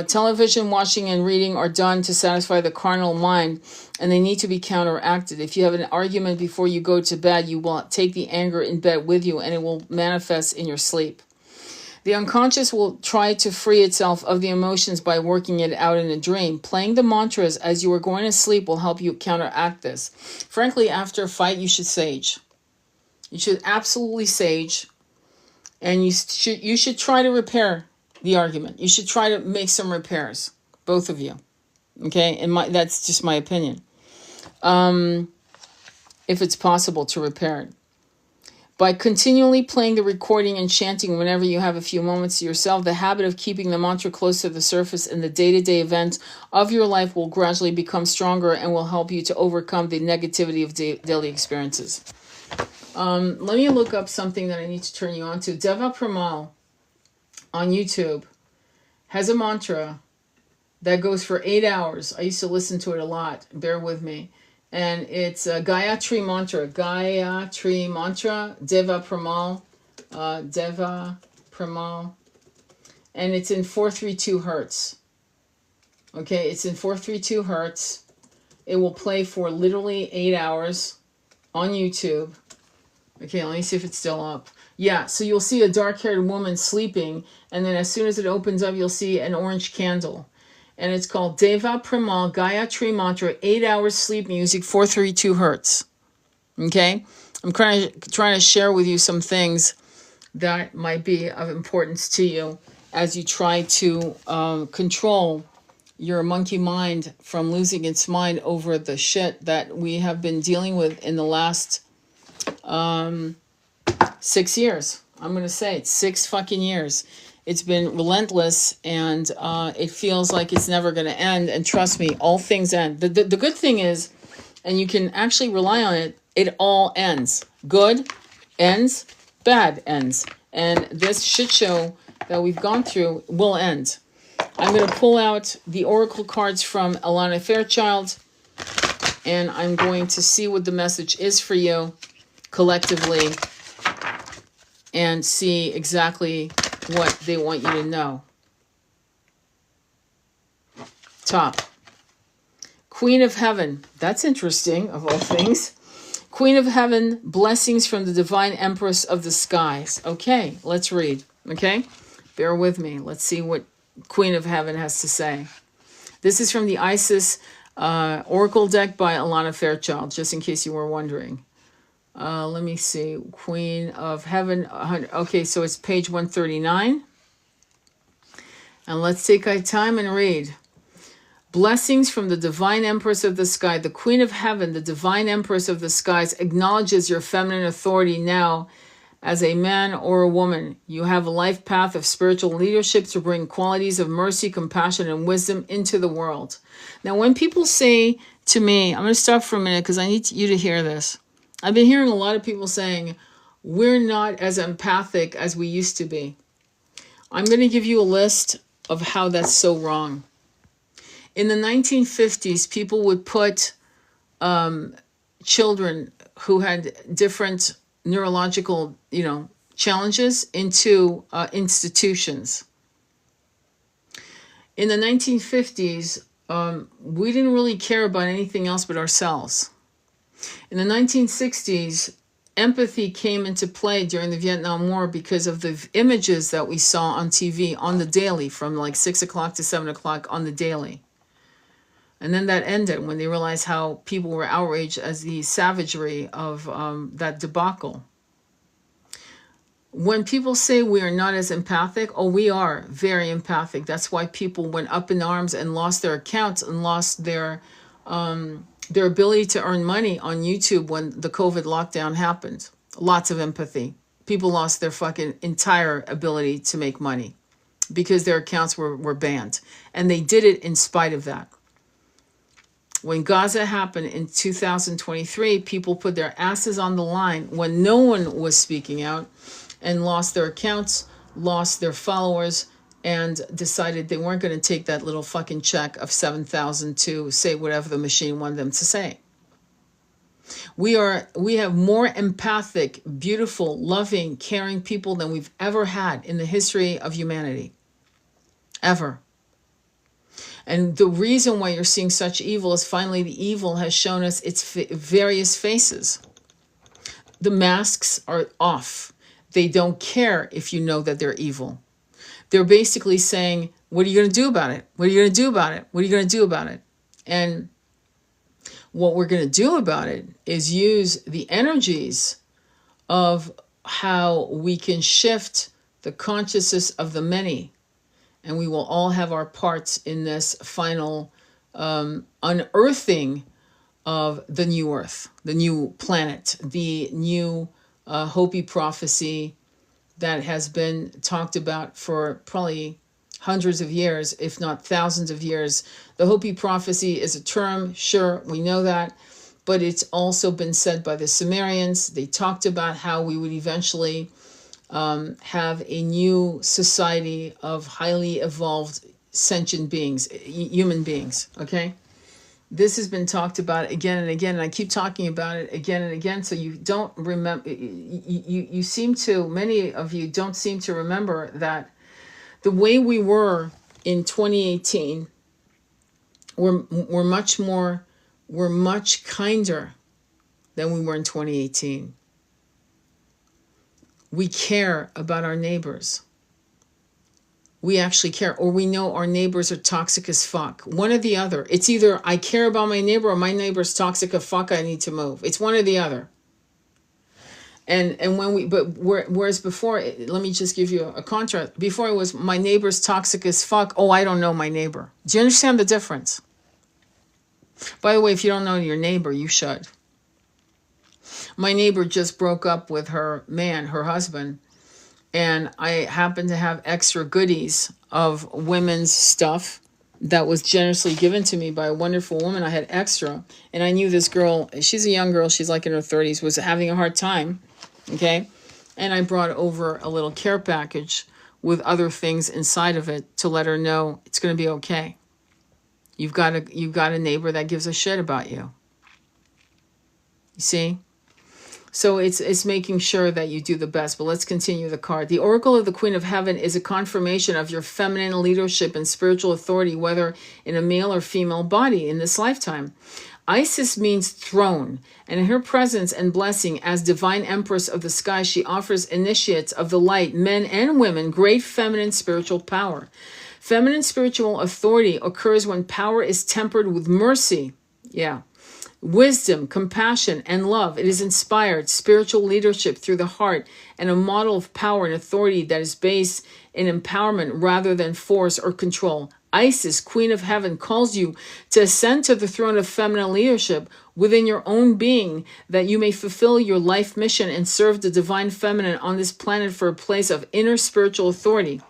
Television watching and reading are done to satisfy the carnal mind, and they need to be counteracted. If you have an argument before you go to bed, you will take the anger in bed with you, and it will manifest in your sleep. The unconscious will try to free itself of the emotions by working it out in a dream. Playing the mantras as you are going to sleep will help you counteract this. Frankly, after a fight, you should sage. You should absolutely sage, and you should try to repair the argument. You should try to make some repairs, both of you. Okay, and that's just my opinion. If it's possible to repair it. By continually playing the recording and chanting whenever you have a few moments to yourself, the habit of keeping the mantra close to the surface in the day-to-day events of your life will gradually become stronger and will help you to overcome the negativity of daily experiences. Let me look up something that I need to turn you on to. Deva Premal. on YouTube has a mantra that goes for 8 hours. I used to listen to it a lot. Bear with me. And it's a Gayatri Mantra. Gayatri Mantra. Deva Pramal. Deva Pramal. And it's in 432 hertz. Okay, it's in 432 hertz. It will play for literally 8 hours on YouTube. Okay, let me see if it's still up. Yeah, so you'll see a dark-haired woman sleeping, and then as soon as it opens up, you'll see an orange candle. And it's called Deva Pramal Gayatri Mantra, 8 hours sleep music, 432 hertz. Okay? I'm trying to share with you some things that might be of importance to you as you try to control your monkey mind from losing its mind over the shit that we have been dealing with in the last 6 years. I'm going to say it's 6 fucking years. It's been relentless, and it feels like it's never going to end. And trust me, all things end. The good thing is, and you can actually rely on it, it all ends. Good ends, bad ends. And this shit show that we've gone through will end. I'm going to pull out the oracle cards from Alana Fairchild, and I'm going to see what the message is for you collectively and see exactly what they want you to know. Top. Queen of Heaven. That's interesting, of all things. Queen of Heaven, blessings from the Divine Empress of the Skies. Okay, let's read. Okay? Bear with me. Let's see what Queen of Heaven has to say. This is from the Isis Oracle deck by Alana Fairchild, just in case you were wondering. Let me see. Queen of Heaven. Okay, so it's page 139. And let's take our time and read. Blessings from the Divine Empress of the Sky. The Queen of Heaven, the Divine Empress of the Skies, acknowledges your feminine authority now as a man or a woman. You have a life path of spiritual leadership to bring qualities of mercy, compassion, and wisdom into the world. Now, when people say to me, I'm going to stop for a minute because I need you to hear this. I've been hearing a lot of people saying, we're not as empathic as we used to be. I'm going to give you a list of how that's so wrong. In the 1950s, people would put children who had different neurological, challenges into institutions. In the 1950s, we didn't really care about anything else but ourselves. In the 1960s, empathy came into play during the Vietnam War because of the images that we saw on TV on the daily, from like 6 o'clock to 7 o'clock on the daily. And then that ended when they realized how people were outraged as the savagery of that debacle. When people say we are not as empathic, we are very empathic. That's why people went up in arms and lost their accounts and lost their ability to earn money on YouTube when the COVID lockdown happened. Lots of empathy. People lost their fucking entire ability to make money because their accounts were banned. And they did it in spite of that. When Gaza happened in 2023, people put their asses on the line when no one was speaking out and lost their accounts, lost their followers, and decided they weren't going to take that little fucking check of $7,000 to say whatever the machine wanted them to say. We have more empathic, beautiful, loving, caring people than we've ever had in the history of humanity. Ever. And the reason why you're seeing such evil is finally the evil has shown us its various faces. The masks are off. They don't care if you know that they're evil. They're basically saying, what are you going to do about it? What are you going to do about it? What are you going to do about it? And what we're going to do about it is use the energies of how we can shift the consciousness of the many. And we will all have our parts in this final unearthing of the new earth, the new planet, the new Hopi prophecy that has been talked about for probably hundreds of years, if not thousands of years. The Hopi prophecy is a term, sure, we know that, but it's also been said by the Sumerians. They talked about how we would eventually have a new society of highly evolved sentient beings, human beings. Okay, this has been talked about again and again, and I keep talking about it again and again. So you don't remember. You seem to, many of you don't seem to remember that the way we were in 2018, we're much more, we're much kinder than we were in 2018. We care about our neighbors. We actually care, or we know our neighbors are toxic as fuck. One or the other. It's either I care about my neighbor or my neighbor's toxic as fuck, I need to move. It's one or the other. And when we, but whereas before, let me just give you a contrast. Before it was my neighbor's toxic as fuck. Oh, I don't know my neighbor. Do you understand the difference? By the way, if you don't know your neighbor, you should. My neighbor just broke up with her man, her husband, and I happened to have extra goodies of women's stuff that was generously given to me by a wonderful woman. I had extra, and I knew this girl, she's a young girl, she's like in her 30s, was having a hard time, okay? And I brought over a little care package with other things inside of it to let her know it's going to be okay. You've got a neighbor that gives a shit about you. You see? So it's making sure that you do the best. But let's continue the card. The Oracle of the Queen of Heaven is a confirmation of your feminine leadership and spiritual authority, whether in a male or female body in this lifetime. Isis means throne, and in her presence and blessing as divine empress of the sky, she offers initiates of the light, men and women, great feminine spiritual power. Feminine spiritual authority occurs when power is tempered with mercy. Yeah. Wisdom, compassion, and love. It is inspired spiritual leadership through the heart and a model of power and authority that is based in empowerment rather than force or control. Isis, Queen of Heaven, calls you to ascend to the throne of feminine leadership within your own being, that you may fulfill your life mission and serve the divine feminine on this planet for a place of inner spiritual authority.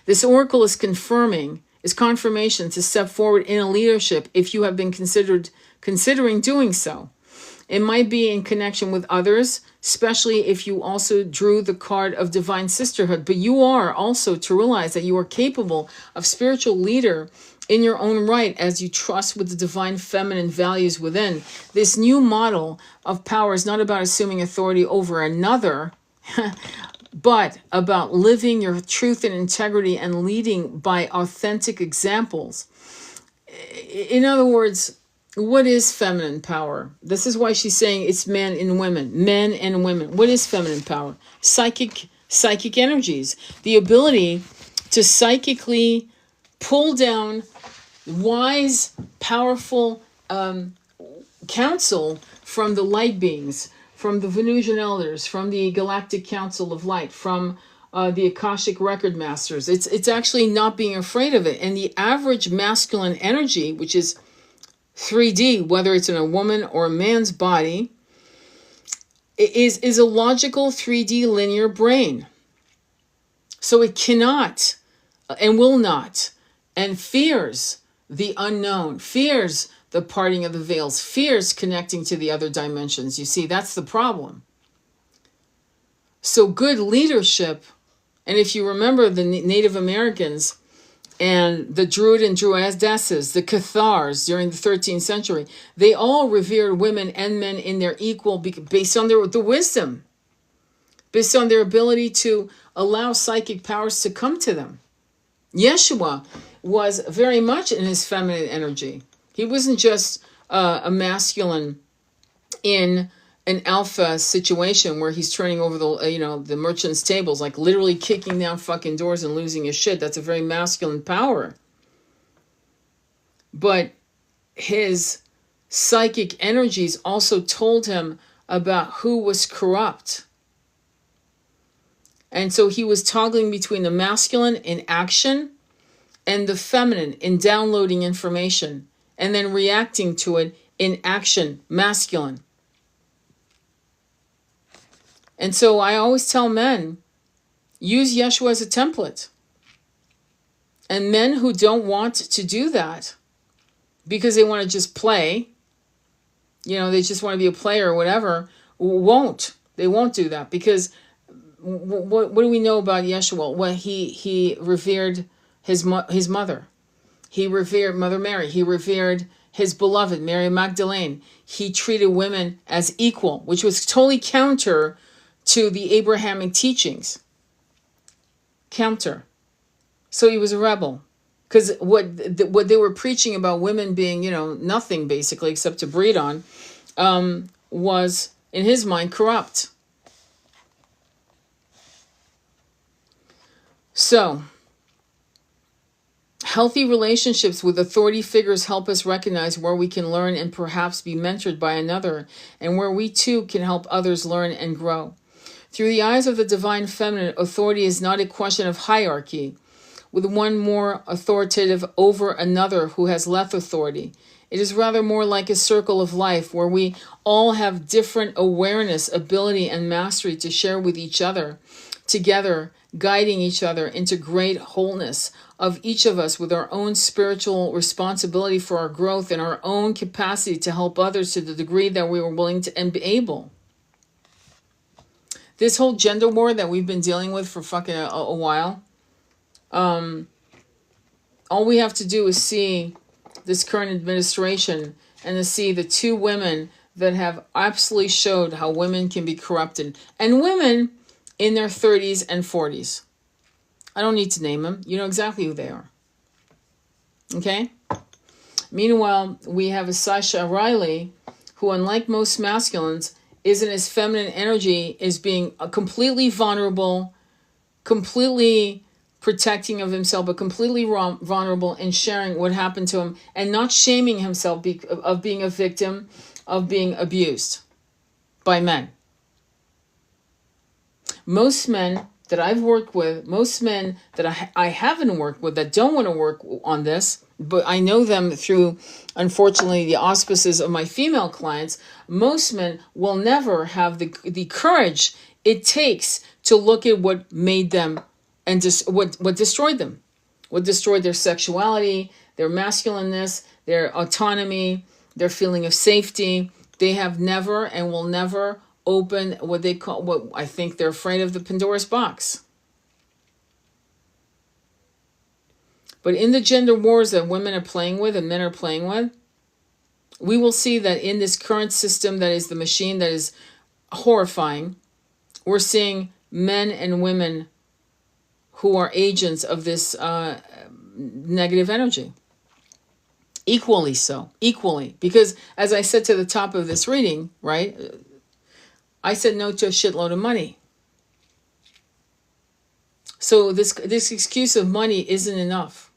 This oracle is confirmation to step forward in a leadership if you have been considering doing so. It might be in connection with others, especially if you also drew the card of divine sisterhood, but you are also to realize that you are capable of spiritual leader in your own right as you trust with the divine feminine values within. This new model of power is not about assuming authority over another, but about living your truth and integrity and leading by authentic examples. In other words, what is feminine power? This is why she's saying it's men and women. What is feminine power? Psychic energies, the ability to psychically pull down wise, powerful counsel from the light beings, from the Venusian elders, from the Galactic Council of Light, from the Akashic Record Masters. It's actually not being afraid of it. And the average masculine energy, which is 3D, whether it's in a woman or a man's body, is a logical 3D linear brain. So it cannot and will not, and fears the unknown, fears the parting of the veils, fears connecting to the other dimensions. You see, that's the problem. So good leadership, and if you remember the Native Americans and the Druid and Druidesses, the Cathars during the 13th century, they all revered women and men in their equal, based on the wisdom, based on their ability to allow psychic powers to come to them. Yeshua was very much in his feminine energy. He wasn't just a masculine in an alpha situation where he's turning over the merchant's tables, like literally kicking down fucking doors and losing his shit. That's a very masculine power. But his psychic energies also told him about who was corrupt. And so he was toggling between the masculine in action and the feminine in downloading information and then reacting to it in action, masculine. And so I always tell men, use Yeshua as a template. And men who don't want to do that because they want to just play, they just want to be a player or whatever, won't. They won't do that because what do we know about Yeshua? Well, he revered his mother. He revered Mother Mary. He revered his beloved Mary Magdalene. He treated women as equal, which was totally counter to the Abrahamic teachings. Counter. So he was a rebel. Because what they were preaching about women being, nothing basically except to breed on, was, in his mind, corrupt. So, healthy relationships with authority figures help us recognize where we can learn and perhaps be mentored by another, and where we too can help others learn and grow. Through the eyes of the divine feminine, authority is not a question of hierarchy, with one more authoritative over another who has less authority. It is rather more like a circle of life where we all have different awareness, ability, and mastery to share with each other, together, guiding each other into great wholeness of each of us with our own spiritual responsibility for our growth and our own capacity to help others to the degree that we were willing to and be able. This whole gender war that we've been dealing with for fucking a while, all we have to do is see this current administration and to see the two women that have absolutely showed how women can be corrupted. And women in their 30s and 40s. I don't need to name them. You know exactly who they are. Okay? Meanwhile, we have a Sasha Riley who, unlike most masculines, is in his feminine energy, is being completely vulnerable, completely protecting of himself, but completely vulnerable and sharing what happened to him and not shaming himself of being a victim of being abused by men. Most men that I've worked with, most men that I haven't worked with that don't want to work on this, but I know them through, unfortunately, the auspices of my female clients, most men will never have the courage it takes to look at what made them and what destroyed them, what destroyed their sexuality, their masculineness, their autonomy, their feeling of safety. They have never and will never open what they call, what I think they're afraid of, the Pandora's box. But in the gender wars that women are playing with and men are playing with, we will see that in this current system that is the machine that is horrifying, we're seeing men and women who are agents of this negative energy. Equally so. Equally. Because as I said to the top of this reading, right, I said no to a shitload of money. So this excuse of money isn't enough.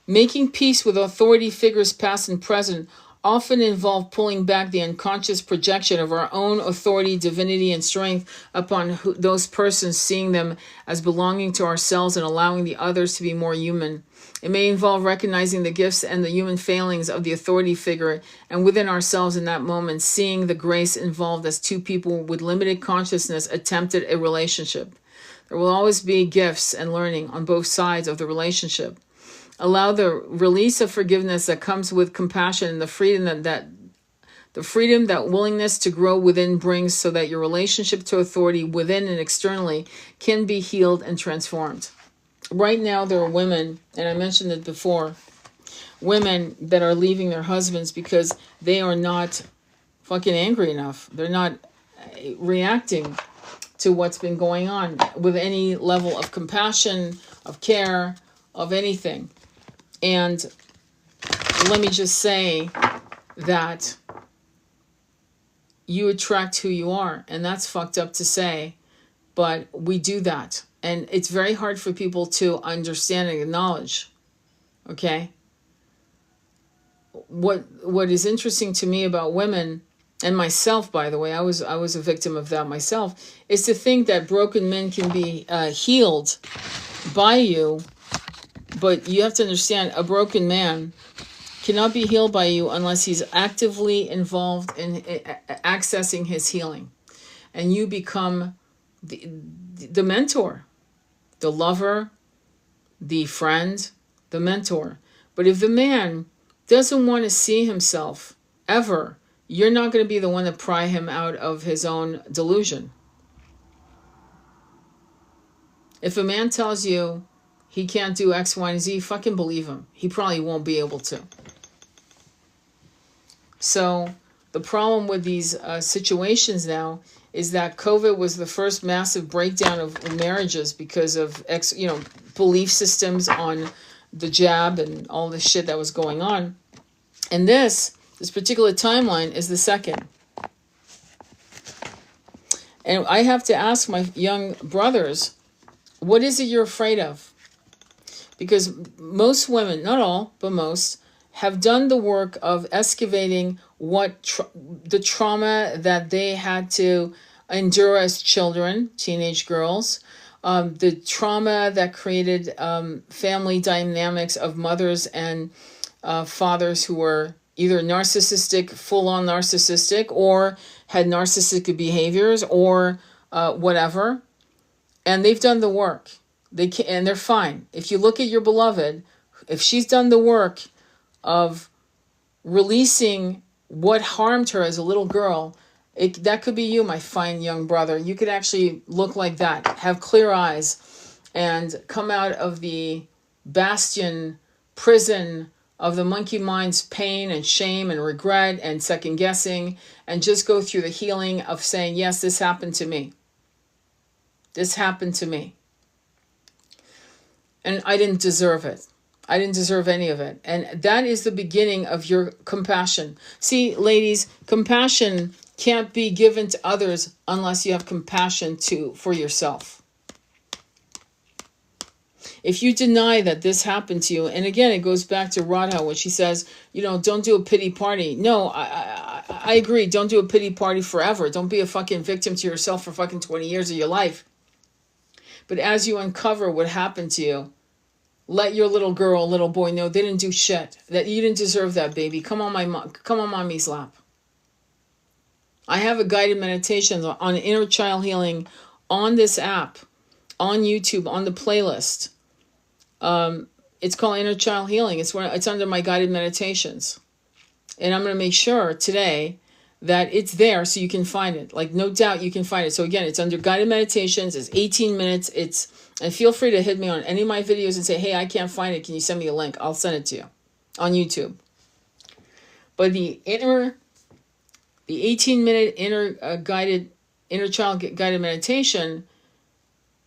Making peace with authority figures past and present often involve pulling back the unconscious projection of our own authority, divinity, and strength upon those persons, seeing them as belonging to ourselves and allowing the others to be more human. It may involve recognizing the gifts and the human failings of the authority figure, and within ourselves in that moment, seeing the grace involved as two people with limited consciousness attempted a relationship. There will always be gifts and learning on both sides of the relationship. Allow the release of forgiveness that comes with compassion and the freedom that willingness to grow within brings, so that your relationship to authority within and externally can be healed and transformed. Right now there are women, and I mentioned it before, women that are leaving their husbands because they are not fucking angry enough. They're not reacting to what's been going on with any level of compassion, of care, of anything. And let me just say that you attract who you are. And that's fucked up to say, but we do that. And it's very hard for people to understand and acknowledge. Okay? What is interesting to me about women, and myself, by the way, I was a victim of that myself, is to think that broken men can be healed by you. But you have to understand, a broken man cannot be healed by you unless he's actively involved in accessing his healing. And you become the mentor, the lover, the friend, the mentor. But if the man doesn't want to see himself ever you're not going to be the one to pry him out of his own delusion. If a man tells you he can't do X, Y, and Z, fucking believe him. He probably won't be able to. So the problem with these situations now is that COVID was the first massive breakdown of marriages because of belief systems on the jab and all the shit that was going on. And this particular timeline is the second. And I have to ask my young brothers, what is it you're afraid of? Because most women, not all, but most, have done the work of excavating what the trauma that they had to endure as children, teenage girls, the trauma that created family dynamics of mothers and fathers who were either narcissistic, full-on narcissistic, or had narcissistic behaviors, or whatever. And they've done the work. And they're fine. If you look at your beloved, if she's done the work of releasing what harmed her as a little girl, that could be you, my fine young brother. You could actually look like that, have clear eyes, and come out of the bastion prison of the monkey mind's pain and shame and regret and second guessing, and just go through the healing of saying, yes, this happened to me. This happened to me. And I didn't deserve it. I didn't deserve any of it. And that is the beginning of your compassion. See, ladies, compassion can't be given to others unless you have compassion for yourself. If you deny that this happened to you, and again, it goes back to Radha, when she says, don't do a pity party. No, I agree. Don't do a pity party forever. Don't be a fucking victim to yourself for fucking 20 years of your life. But as you uncover what happened to you, let your little girl, little boy know they didn't do shit. That you didn't deserve that, baby. Come on mommy's lap. I have a guided meditation on inner child healing on this app, on YouTube, on the playlist. It's called Inner Child Healing. It's under my guided meditations. And I'm going to make sure today that it's there so you can find it. Like, no doubt you can find it. So again, it's under guided meditations. It's 18 minutes. And feel free to hit me on any of my videos and say, hey, I can't find it. Can you send me a link? I'll send it to you on YouTube. But the 18-minute inner child guided meditation,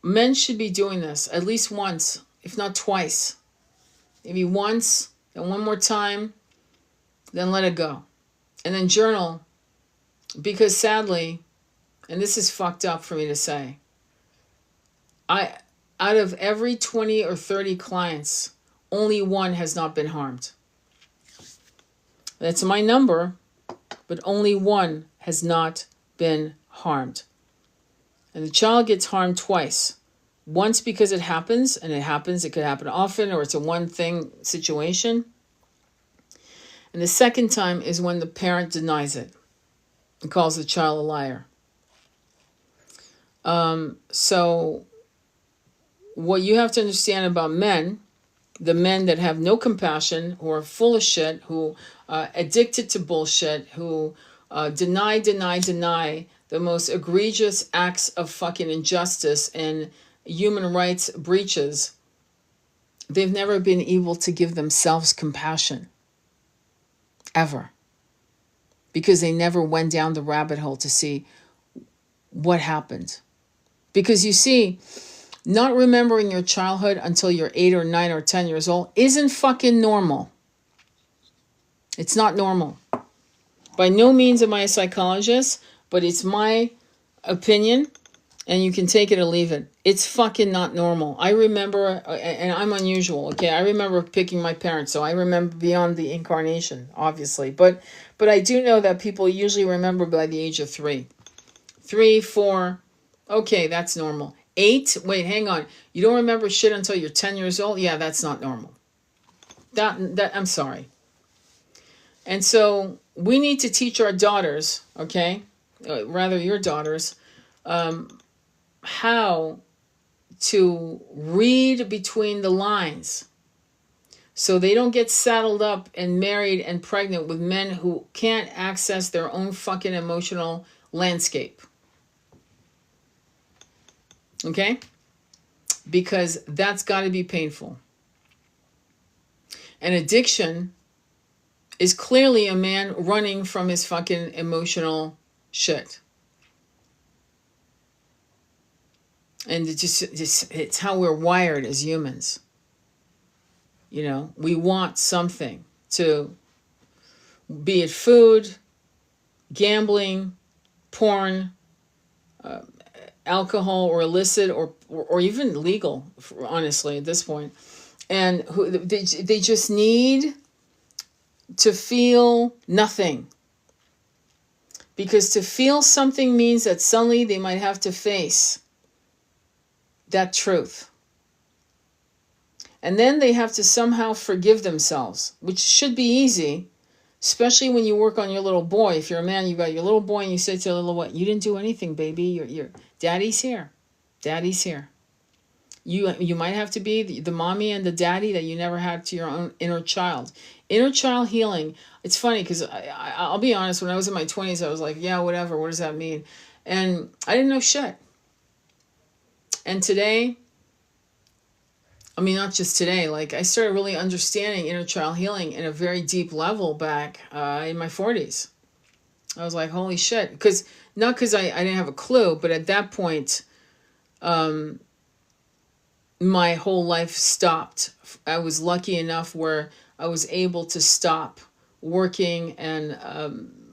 men should be doing this at least once, if not twice. Maybe once, then one more time, then let it go. And then journal. Because sadly, and this is fucked up for me to say, out of every 20 or 30 clients, only one has not been harmed. That's my number, but only one has not been harmed. And the child gets harmed twice. Once because it happens, and it could happen often, or it's a one-thing situation. And the second time is when the parent denies it and calls the child a liar. So what you have to understand about men, the men that have no compassion, who are full of shit, who are addicted to bullshit, who deny the most egregious acts of fucking injustice and human rights breaches, they've never been able to give themselves compassion. Ever. Because they never went down the rabbit hole to see what happened. Because you see, not remembering your childhood until you're 8 or 9 or 10 years old isn't fucking normal. It's not normal. By no means am I a psychologist, but it's my opinion, and you can take it or leave it. It's fucking not normal. I remember, and I'm unusual, okay? I remember picking my parents, so I remember beyond the incarnation, obviously. But I do know that people usually remember by the age of 3. 3, 4, okay, that's normal. 8, wait, hang on. You don't remember shit until you're 10 years old? Yeah, that's not normal. That I'm sorry. And so we need to teach our daughters, okay? Rather your daughters, how to read between the lines So they don't get saddled up and married and pregnant with men who can't access their own fucking emotional landscape. Okay? Because that's got to be painful. An addiction is clearly a man running from his fucking emotional shit. And it's how we're wired as humans. You know, we want something to, be it food, gambling, porn, alcohol, or illicit, or even legal, honestly, at this point. And they just need to feel nothing. Because to feel something means that suddenly they might have to face that truth. And then they have to somehow forgive themselves, which should be easy, especially when you work on your little boy. If you're a man, you got your little boy and you say to your little boy, you didn't do anything, baby. You're daddy's here. Daddy's here. You might have to be the mommy and the daddy that you never had to your own inner child. Inner child healing. It's funny because I'll be honest, when I was in my 20s, I was like, yeah, whatever. What does that mean? And I didn't know shit. And today, I mean, not just today, like I started really understanding inner child healing in a very deep level back in my 40s. I was like, holy shit. Not because I didn't have a clue, but at that point, my whole life stopped. I was lucky enough where I was able to stop working and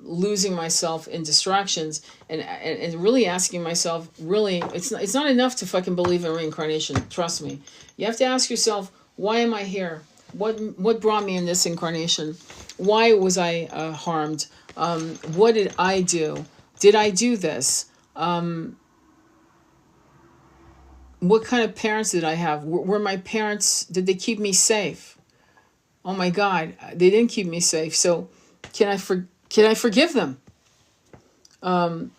losing myself in distractions and really asking myself, really, it's not enough to fucking believe in reincarnation. Trust me. You have to ask yourself, why am I here? What brought me in this incarnation? Why was I harmed? What did I do? Did I do this? What kind of parents did I have? Were my parents, did they keep me safe? Oh my God, they didn't keep me safe. So can I forgive them? How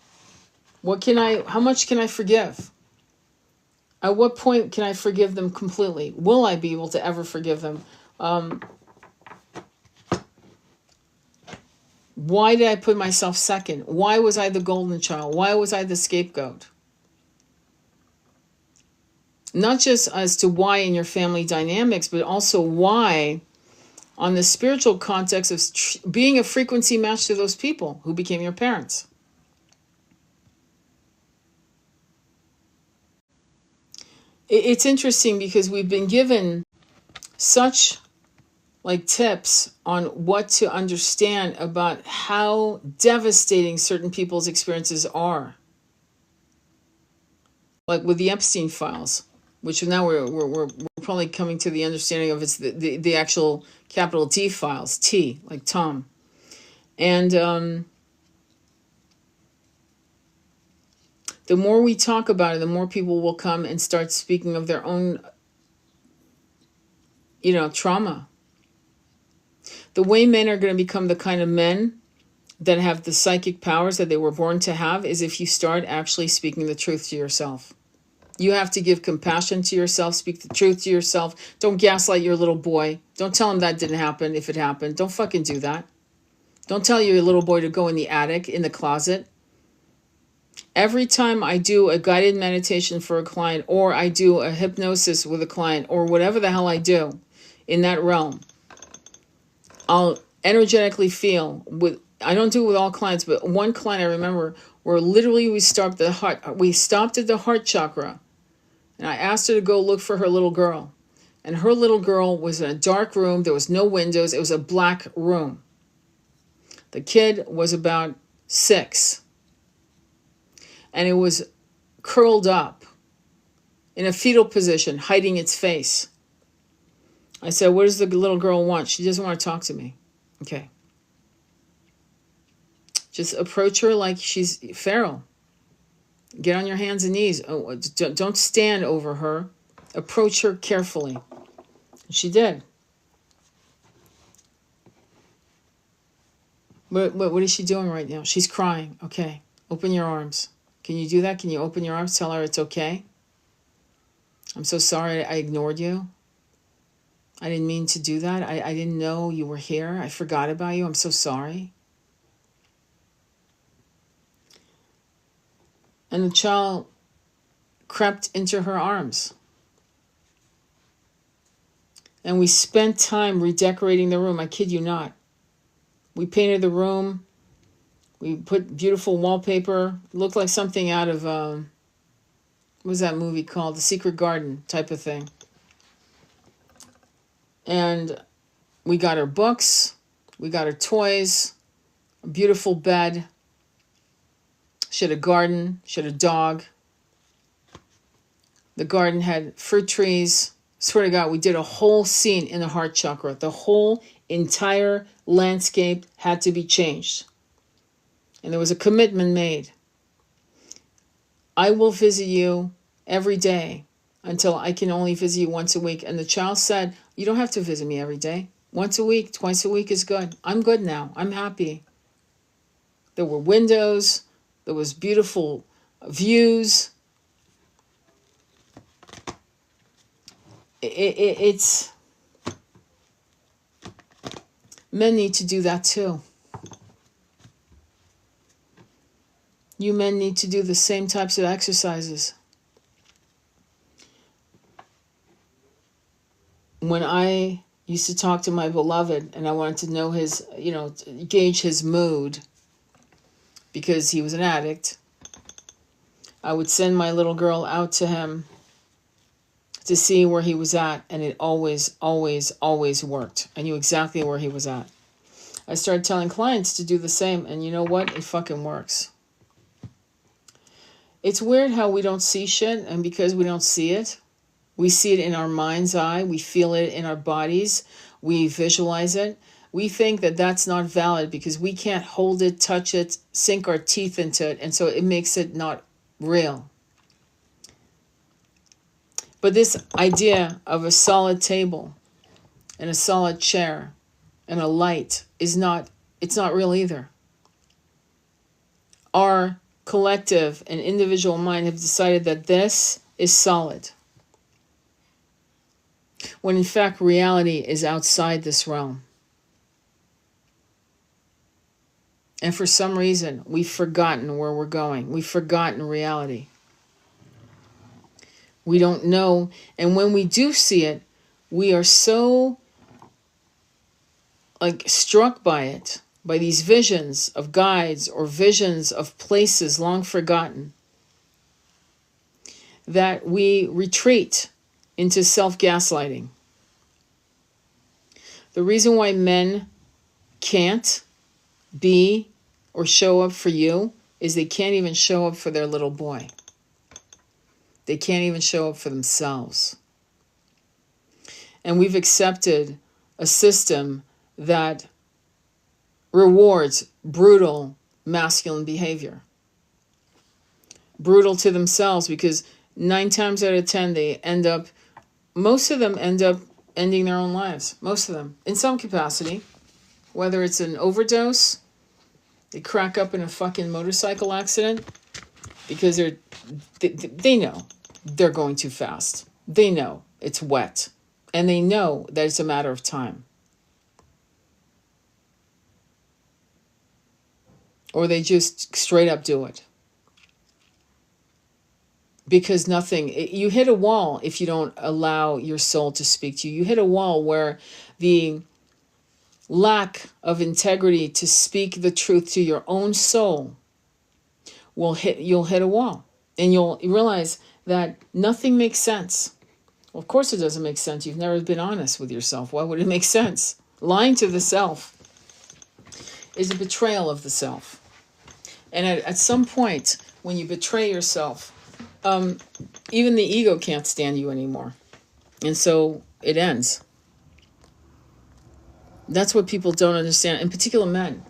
much can I forgive? At what point can I forgive them completely? Will I be able to ever forgive them? Why did I put myself second? Why was I the golden child? Why was I the scapegoat? Not just as to why in your family dynamics, but also why on the spiritual context of being a frequency match to those people who became your parents. It's interesting because we've been given such like tips on what to understand about how devastating certain people's experiences are. Like with the Epstein files, which now we're probably coming to the understanding of it's the actual capital T files, T, like Tom. And the more we talk about it, the more people will come and start speaking of their own, trauma. The way men are going to become the kind of men that have the psychic powers that they were born to have is if you start actually speaking the truth to yourself. You have to give compassion to yourself, speak the truth to yourself. Don't gaslight your little boy. Don't tell him that didn't happen if it happened. Don't fucking do that. Don't tell your little boy to go in the attic, in the closet. Every time I do a guided meditation for a client, or I do a hypnosis with a client, or whatever the hell I do in that realm, I'll energetically feel with, I don't do it with all clients, but one client I remember where literally we stopped at the heart chakra. And I asked her to go look for her little girl. And her little girl was in a dark room. There was no windows. It was a black room. The kid was about 6. And it was curled up in a fetal position, hiding its face. I said, what does the little girl want? She doesn't want to talk to me. Okay. Just approach her like she's feral. Get on your hands and knees. Oh, don't stand over her. Approach her carefully. She did. What is she doing right now? She's crying. Okay. Open your arms. Can you do that? Can you open your arms? Tell her it's okay. I'm so sorry I ignored you. I didn't mean to do that. I didn't know you were here. I forgot about you. I'm so sorry. And the child crept into her arms. And we spent time redecorating the room. I kid you not. We painted the room. We put beautiful wallpaper. It looked like something out of, what was that movie called? The Secret Garden type of thing. And we got her books. We got her toys. A beautiful bed. She had a garden. She had a dog. The garden had fruit trees. Swear to God, we did a whole scene in the heart chakra. The whole entire landscape had to be changed. And there was a commitment made. I will visit you every day until I can only visit you once a week. And the child said, you don't have to visit me every day. Once a week, twice a week is good. I'm good now. I'm happy. There were windows. There was beautiful views. It's men need to do that too. You men need to do the same types of exercises. When I used to talk to my beloved and I wanted to know his, gauge his mood because he was an addict, I would send my little girl out to him to see where he was at, and it always, always, always worked. I knew exactly where he was at. I started telling clients to do the same, and you know what? It fucking works. It's weird how we don't see shit, and because we don't see it, we see it in our mind's eye, we feel it in our bodies, we visualize it. We think that that's not valid because we can't hold it, touch it, sink our teeth into it, and so it makes it not real. But this idea of a solid table and a solid chair and a light it's not real either. Our collective and individual mind have decided that this is solid, when in fact reality is outside this realm. And for some reason, we've forgotten where we're going. We've forgotten reality. We don't know. And when we do see it, we are so struck by it, by these visions of guides or visions of places long forgotten, that we retreat into self-gaslighting. The reason why men can't be or show up for you is they can't even show up for their little boy. They can't even show up for themselves. And we've accepted a system that rewards brutal masculine behavior. Brutal to themselves because 9 times out of 10 most of them end up ending their own lives. Most of them, in some capacity. Whether it's an overdose, they crack up in a fucking motorcycle accident because they know they're going too fast. They know it's wet. And they know that it's a matter of time. Or they just straight up do it. Because you hit a wall if you don't allow your soul to speak to you. You hit a wall where the lack of integrity to speak the truth to your own soul you'll hit a wall. And you'll realize that nothing makes sense. Well, of course it doesn't make sense. You've never been honest with yourself. Why would it make sense? Lying to the self is a betrayal of the self. And at some point, when you betray yourself, even the ego can't stand you anymore. And so it ends. That's what people don't understand, in particular men.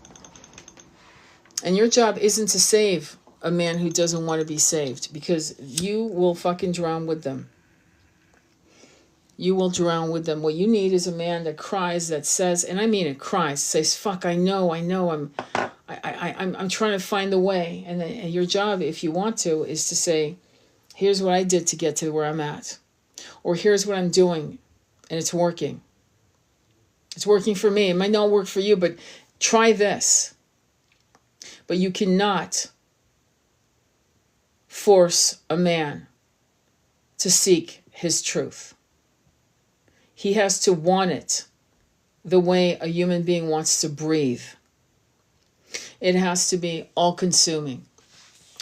And your job isn't to save a man who doesn't want to be saved, because you will fucking drown with them. You will drown with them. What you need is a man that cries, that says, and I mean it, cries, says, fuck, I know, I'm trying to find the way. And your job, if you want to, is to say, here's what I did to get to where I'm at. Or here's what I'm doing, and it's working. It's working for me. It might not work for you, but try this. But you cannot force a man to seek his truth. He has to want it the way a human being wants to breathe. It has to be all-consuming.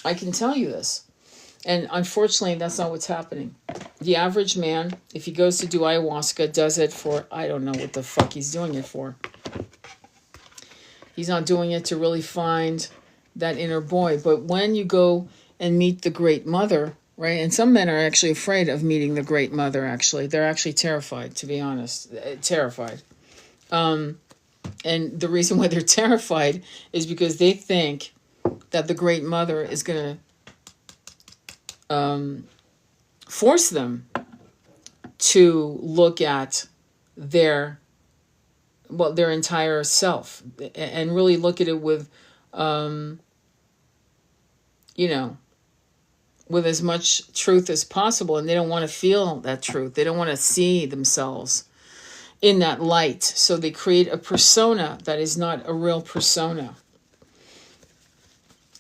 I can tell you this. And unfortunately, that's not what's happening. The average man, if he goes to do ayahuasca, does it for, I don't know what the fuck he's doing it for. He's not doing it to really find that inner boy. But when you go and meet the Great Mother, right? And some men are actually afraid of meeting the Great Mother, actually. They're actually terrified, to be honest. Terrified. And the reason why they're terrified is because they think that the Great Mother is going to force them to look at their entire self and really look at it with, with as much truth as possible. And they don't want to feel that truth. They don't want to see themselves in that light. So they create a persona that is not a real persona.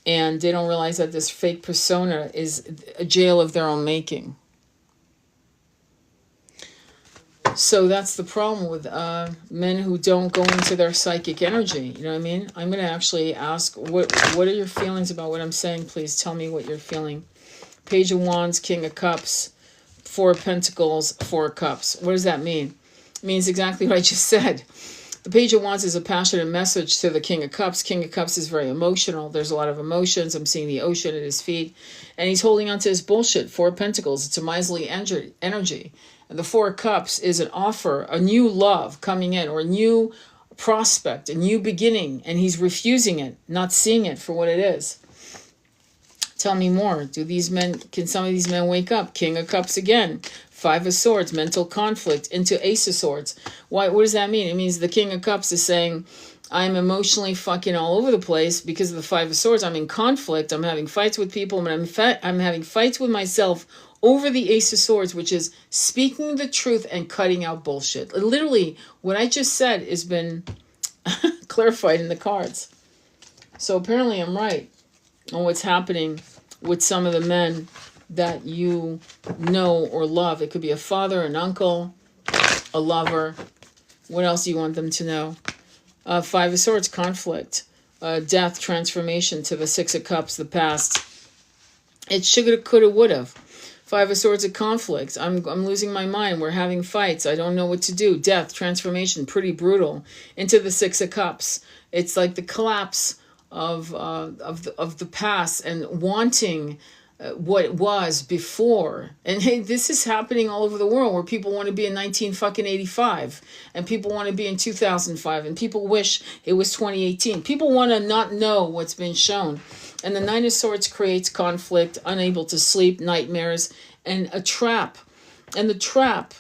And they don't realize that this fake persona is a jail of their own making. So that's the problem with men who don't go into their psychic energy. You know what I mean? I'm going to actually ask, what are your feelings about what I'm saying? Please tell me what you're feeling. Page of Wands, King of Cups, Four of Pentacles, Four of Cups. What does that mean? It means exactly what I just said. The Page of Wands is a passionate message to the King of Cups. King of Cups is very emotional. There's a lot of emotions. I'm seeing the ocean at his feet. And he's holding on to his bullshit. Four of Pentacles. It's a miserly energy. And the Four of Cups is an offer, a new love coming in, or a new prospect, a new beginning. And he's refusing it, not seeing it for what it is. Tell me more. Can some of these men wake up? King of Cups again. Five of Swords, mental conflict, into Ace of Swords. What does that mean? It means the King of Cups is saying, I'm emotionally fucking all over the place because of the Five of Swords. I'm in conflict. I'm having fights with people. I'm having fights with myself over the Ace of Swords, which is speaking the truth and cutting out bullshit. Literally, what I just said has been clarified in the cards. So apparently I'm right on what's happening with some of the men that you know or love. It could be a father, an uncle, a lover. What else do you want them to know? Five of Swords, conflict, death, transformation to the Six of Cups, the past. It shoulda, coulda, woulda. Five of Swords, a conflict. I'm losing my mind. We're having fights. I don't know what to do. Death, transformation, pretty brutal. Into the Six of Cups. It's like the collapse of the past and wanting what it was before. And hey, this is happening all over the world, where people want to be in 1985 and people want to be in 2005 and people wish it was 2018. People want to not know what's been shown. And the Nine of Swords creates conflict, unable to sleep, nightmares, and a trap. And the trap,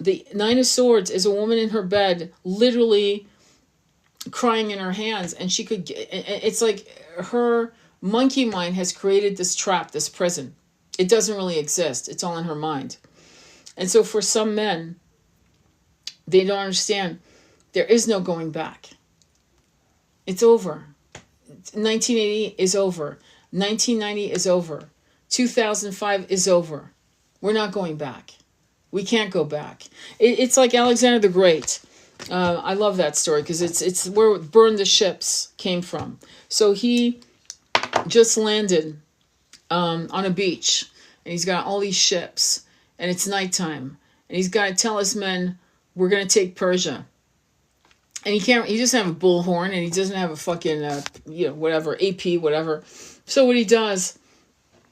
the Nine of Swords is a woman in her bed, literally crying in her hands, and it's like her monkey mind has created this trap, this prison. It doesn't really exist. It's all in her mind. And so for some men, they don't understand. There is no going back. It's over. 1980 is over. 1990 is over. 2005 is over. We're not going back. We can't go back. It's like Alexander the Great. I love that story because it's where Burn the Ships came from. So he just landed on a beach, and he's got all these ships, and it's nighttime, and he's got to tell his men, we're going to take Persia. And he doesn't have a bullhorn, and he doesn't have a fucking, whatever, AP, whatever. So what he does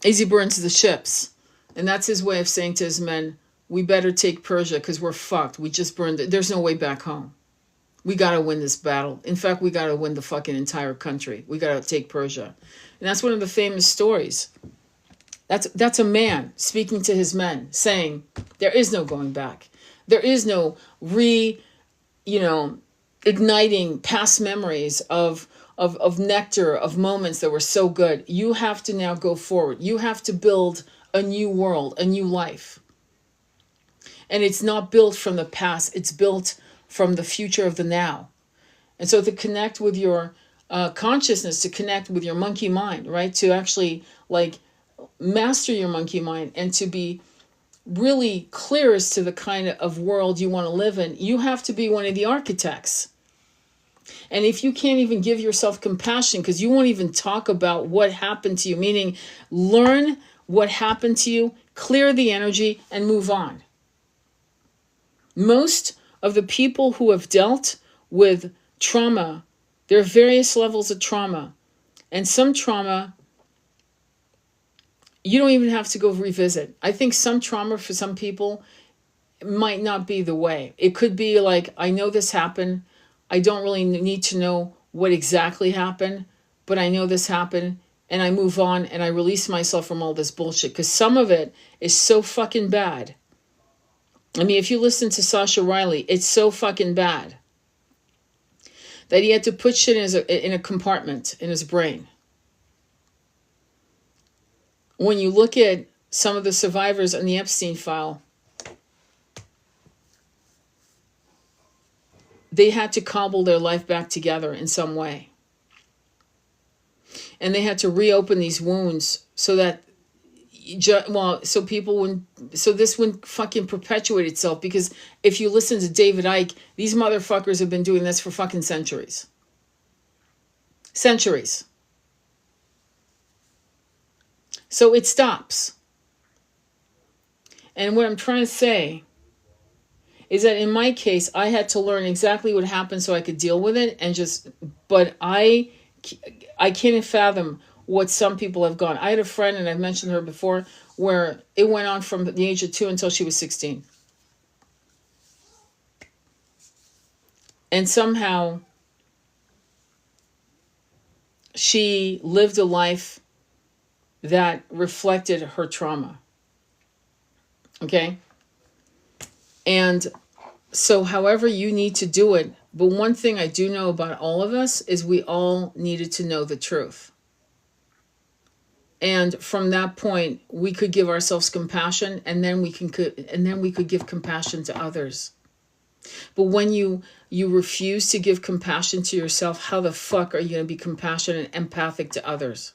is he burns the ships. And that's his way of saying to his men, we better take Persia because we're fucked. We just burned it. There's no way back home. We got to win this battle. In fact, we got to win the fucking entire country. We got to take Persia. And that's one of the famous stories. That's a man speaking to his men, saying, there is no going back. There is no igniting past memories of nectar, of moments that were so good. You have to now go forward. You have to build a new world, a new life. And it's not built from the past. It's built from the future of the now. And so to connect with your consciousness, to connect with your monkey mind, right? To actually like master your monkey mind and to be really clear as to the kind of world you want to live in, you have to be one of the architects. And if you can't even give yourself compassion because you won't even talk about what happened to you, meaning learn what happened to you, clear the energy, and move on. Most of the people who have dealt with trauma, there are various levels of trauma. And some trauma, you don't even have to go revisit. I think some trauma for some people might not be the way. It could be like, I know this happened. I don't really need to know what exactly happened, but I know this happened and I move on and I release myself from all this bullshit because some of it is so fucking bad. I mean, if you listen to Sasha Riley, it's so fucking bad that he had to put shit in a compartment in his brain. When you look at some of the survivors on the Epstein file, they had to cobble their life back together in some way. And they had to reopen these wounds so that, so this wouldn't fucking perpetuate itself. Because if you listen to David Icke, these motherfuckers have been doing this for fucking centuries. Centuries. So it stops. And what I'm trying to say is that in my case, I had to learn exactly what happened so I could deal with it but I can't fathom what some people have gone. I had a friend, and I've mentioned her before, where it went on from the age of 2 until she was 16. And somehow she lived a life that reflected her trauma. Okay? And so however you need to do it, but one thing I do know about all of us is we all needed to know the truth. And from that point, we could give ourselves compassion, and then we could give compassion to others. But when you refuse to give compassion to yourself, how the fuck are you going to be compassionate and empathic to others?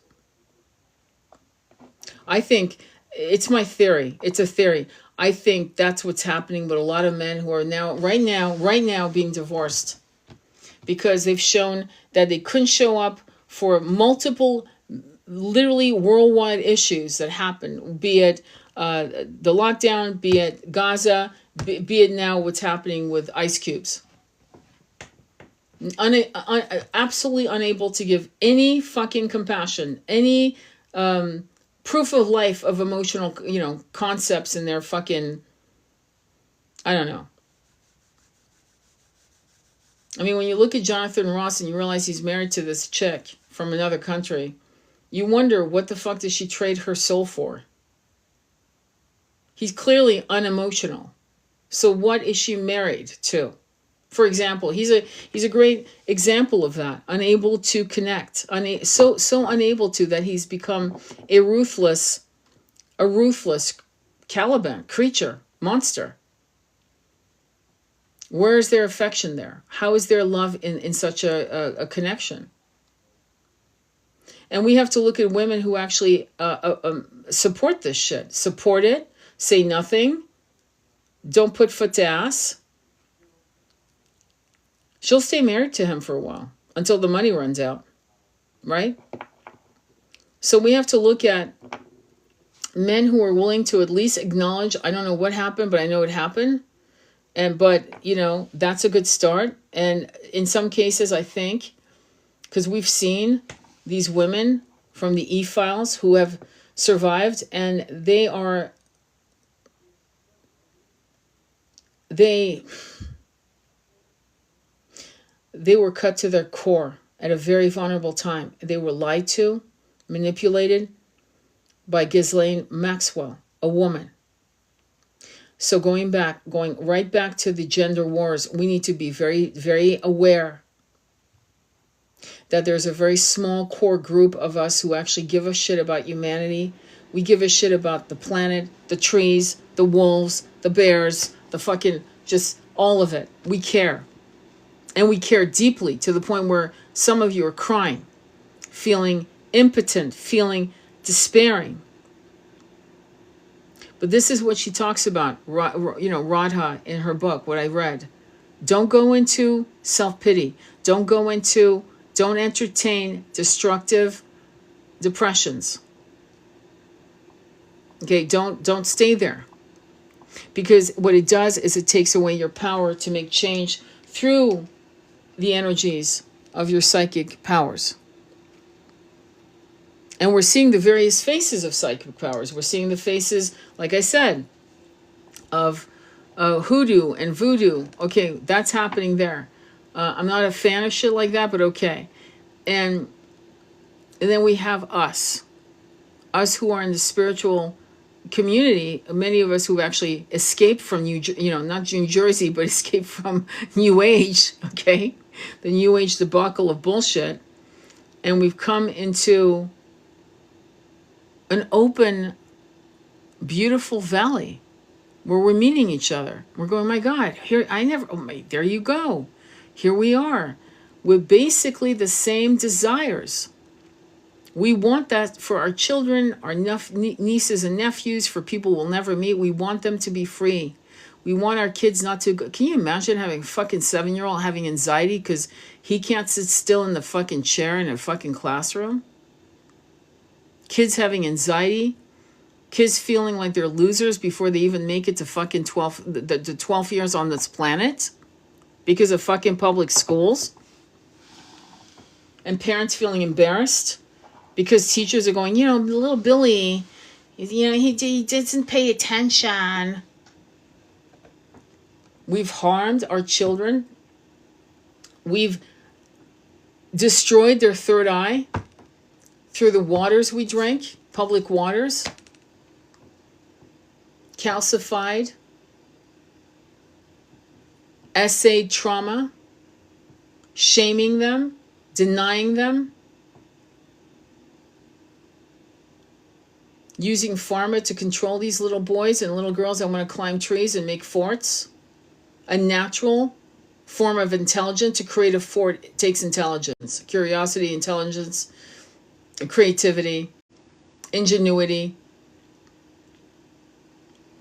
I think it's my theory. It's a theory. I think that's what's happening with a lot of men who are right now being divorced because they've shown that they couldn't show up for multiple, literally worldwide issues that happen, be it the lockdown, be it Gaza, be it now what's happening with ice cubes. Absolutely unable to give any fucking compassion, any proof of life of emotional, concepts in their fucking, I don't know. I mean, when you look at Jonathan Ross and you realize he's married to this chick from another country, you wonder what the fuck does she trade her soul for? He's clearly unemotional. So what is she married to? For example, he's a great example of that. Unable to connect, so unable to that he's become a ruthless Caliban creature, monster. Where is their affection there? How is there love in such a connection? And we have to look at women who actually support this shit. Support it. Say nothing. Don't put foot to ass. She'll stay married to him for a while until the money runs out, right? So we have to look at men who are willing to at least acknowledge, I don't know what happened, but I know it happened. But that's a good start. And in some cases, I think, because we've seen these women from the E-Files who have survived, and they were cut to their core at a very vulnerable time. They were lied to, manipulated by Ghislaine Maxwell, a woman. So going right back to the gender wars, we need to be very, very aware that there's a very small core group of us who actually give a shit about humanity. We give a shit about the planet, the trees, the wolves, the bears, the fucking just All of it. We care. And we care deeply to the point where some of you are crying, feeling impotent, feeling despairing. But this is what she talks about, Radha in her book, what I read. Don't go into self-pity. Don't entertain destructive depressions. Okay, don't stay there. Because what it does is it takes away your power to make change through the energies of your psychic powers. And we're seeing the various faces of psychic powers. We're seeing the faces, like I said, of hoodoo and voodoo. Okay, that's happening there. I'm not a fan of shit like that, but okay. And then we have us who are in the spiritual community. Many of us who actually escaped from not New Jersey, but escaped from New Age. Okay, the New Age debacle of bullshit, and we've come into an open, beautiful valley where we're meeting each other. We're going, my God, there you go. Here we are with basically the same desires. We want that for our children, our nieces and nephews, for people we'll never meet. We want them to be free. We want our kids not to go. Can you imagine having a fucking 7-year-old having anxiety because he can't sit still in the fucking chair in a fucking classroom? Kids having anxiety, kids feeling like they're losers before they even make it to fucking 12 years on this planet because of fucking public schools, and parents feeling embarrassed because teachers are going, little Billy, he doesn't pay attention. We've harmed our children. We've destroyed their third eye through the waters we drink, public waters, calcified, essayed trauma, shaming them, denying them, using pharma to control these little boys and little girls that want to climb trees and make forts. A natural form of intelligence. To create a fort takes intelligence, curiosity, intelligence, creativity, ingenuity.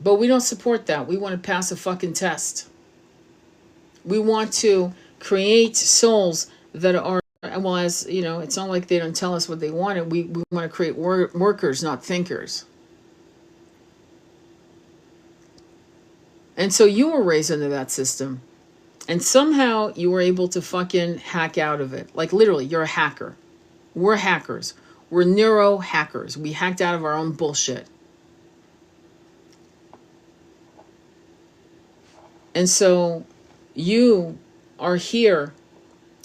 But we don't support that. We want to pass a fucking test. We want to create souls that are, well, as you know, it's not like they don't tell us what they want. We want to create workers, not thinkers. And so you were raised into that system. And somehow you were able to fucking hack out of it. Like literally, you're a hacker. We're hackers. We're neuro hackers. We hacked out of our own bullshit. And so you are here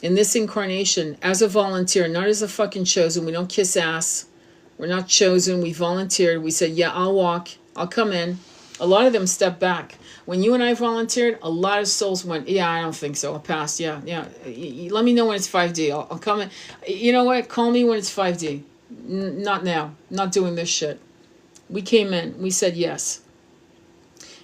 in this incarnation as a volunteer, not as a fucking chosen. We don't kiss ass. We're not chosen. We volunteered. We said, yeah, I'll walk. I'll come in. A lot of them stepped back. When you and I volunteered, a lot of souls went, yeah, I don't think so. I'll pass. Yeah. Let me know when it's 5D. I'll come in. You know what? Call me when it's 5D. Not now. Not doing this shit. We came in. We said yes.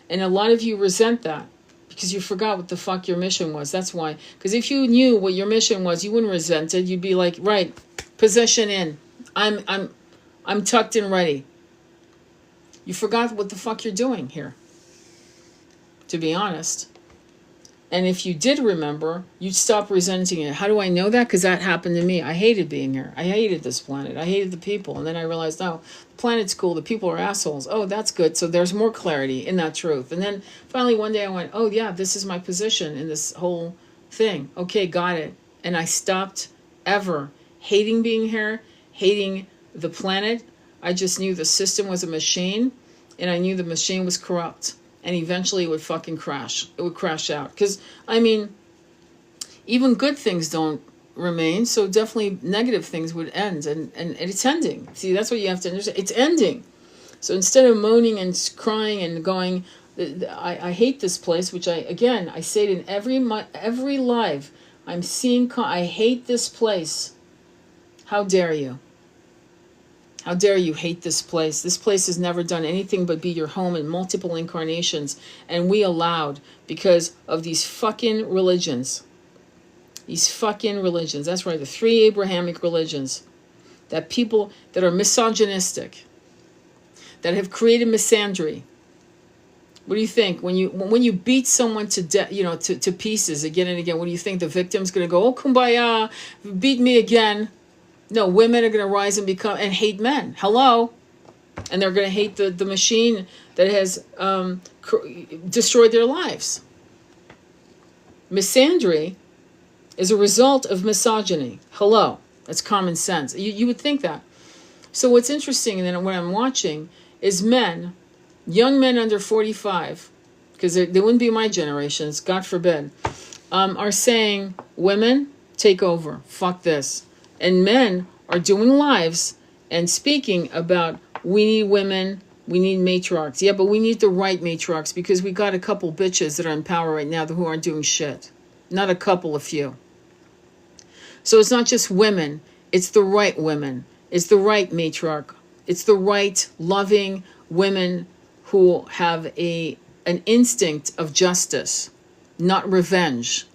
And a lot of you resent that because you forgot what the fuck your mission was. That's why. Because if you knew what your mission was, you wouldn't resent it. You'd be like, right, position in. I'm tucked and ready. You forgot what the fuck you're doing here, to be honest. And if you did remember, you'd stop resenting it. How do I know that? Because that happened to me. I hated being here. I hated this planet. I hated the people. And then I realized, oh, the planet's cool. The people are assholes. Oh, that's good. So there's more clarity in that truth. And then finally one day I went, oh yeah, this is my position in this whole thing. Okay, got it. And I stopped ever hating being here, hating the planet. I just knew the system was a machine, and I knew the machine was corrupt. And eventually it would fucking crash. It would crash out. Because, I mean, even good things don't remain. So definitely negative things would end. And it's ending. See, that's what you have to understand. It's ending. So instead of moaning and crying and going, I hate this place, which I say it in every live. I'm seeing, I hate this place. How dare you? How dare you hate this place? This place has never done anything but be your home in multiple incarnations. And we allowed, because of these fucking religions. These fucking religions. That's right, the 3 Abrahamic religions. That people that are misogynistic, that have created misandry. What do you think when you beat someone to death, to pieces again and again? What do you think the victim's going to go? Oh, kumbaya, beat me again. No, women are going to rise and become and hate men. Hello, and they're going to hate the machine that has destroyed their lives. Misandry is a result of misogyny. Hello, that's common sense. You would think that. So what's interesting, and then what I'm watching is men. Young men under 45, because they wouldn't be my generations, God forbid, are saying, women, take over. Fuck this. And men are doing lives and speaking about, we need women, we need matriarchs. Yeah, but we need the right matriarchs, because we got a couple bitches that are in power right now who aren't doing shit. Not a couple, a few. So it's not just women, it's the right women. It's the right matriarch. It's the right loving women who have an instinct of justice, not revenge.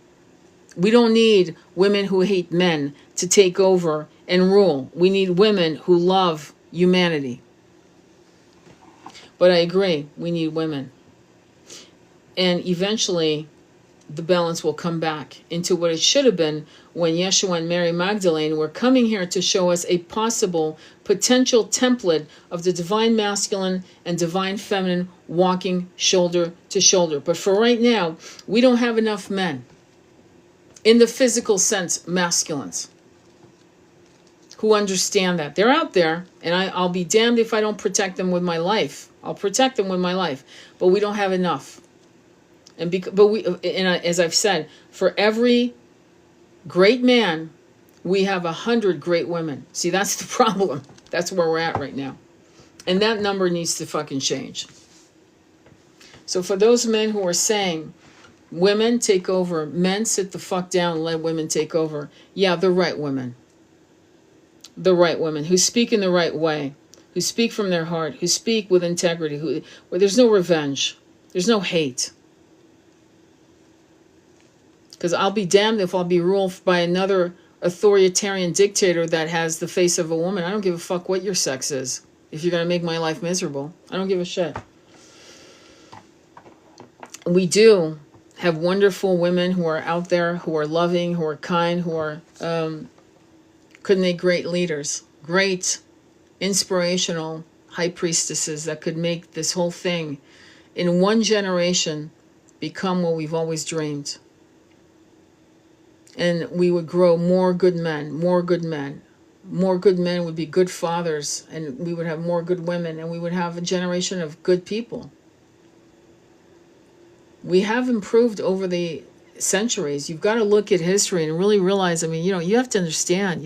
We don't need women who hate men to take over and rule. We need women who love humanity. But I agree, we need women. And eventually, the balance will come back into what it should have been when Yeshua and Mary Magdalene were coming here to show us a possible potential template of the divine masculine and divine feminine walking shoulder to shoulder. But for right now, we don't have enough men, in the physical sense, masculines, who understand that. They're out there, and I'll be damned if I don't protect them with my life. I'll protect them with my life, but we don't have enough. As I've said, for every great man, we have 100 great women. See, that's the problem. That's where we're at right now. And that number needs to fucking change. So for those men who are saying, women take over, men sit the fuck down and let women take over. Yeah, the right women. The right women who speak in the right way, who speak from their heart, who speak with integrity, where there's no revenge, there's no hate. Because I'll be damned if I'll be ruled by another authoritarian dictator that has the face of a woman. I don't give a fuck what your sex is. If you're going to make my life miserable, I don't give a shit. We do have wonderful women who are out there, who are loving, who are kind, who are, could make great leaders, great inspirational high priestesses that could make this whole thing in one generation become what we've always dreamed. And we would grow more good men, more good men. More good men would be good fathers, and we would have more good women, and we would have a generation of good people. We have improved over the centuries. You've got to look at history and really realize, I mean, you have to understand,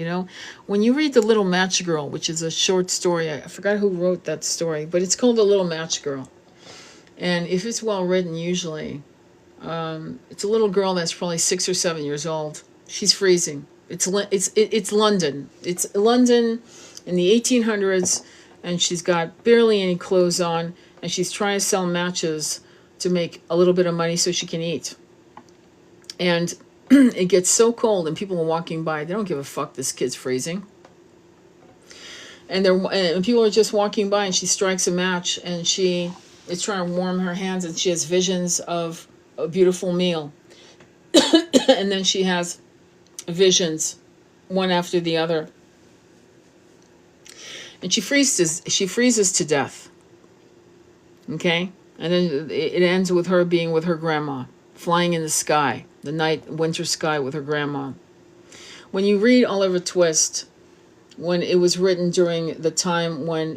when you read The Little Match Girl, which is a short story, I forgot who wrote that story, but it's called The Little Match Girl. And if it's well written, usually, it's a little girl that's probably 6 or 7 years old. She's freezing. It's London. It's London in the 1800s, and she's got barely any clothes on, and she's trying to sell matches to make a little bit of money so she can eat. And it gets so cold, and people are walking by. They don't give a fuck. This kid's freezing. And people are just walking by, and she strikes a match, and she is trying to warm her hands, and she has visions of a beautiful meal. And then she has visions, one after the other. And she freezes to death. Okay? And then it ends with her being with her grandma, flying in the sky, the winter sky with her grandma. When you read Oliver Twist, when it was written during the time when,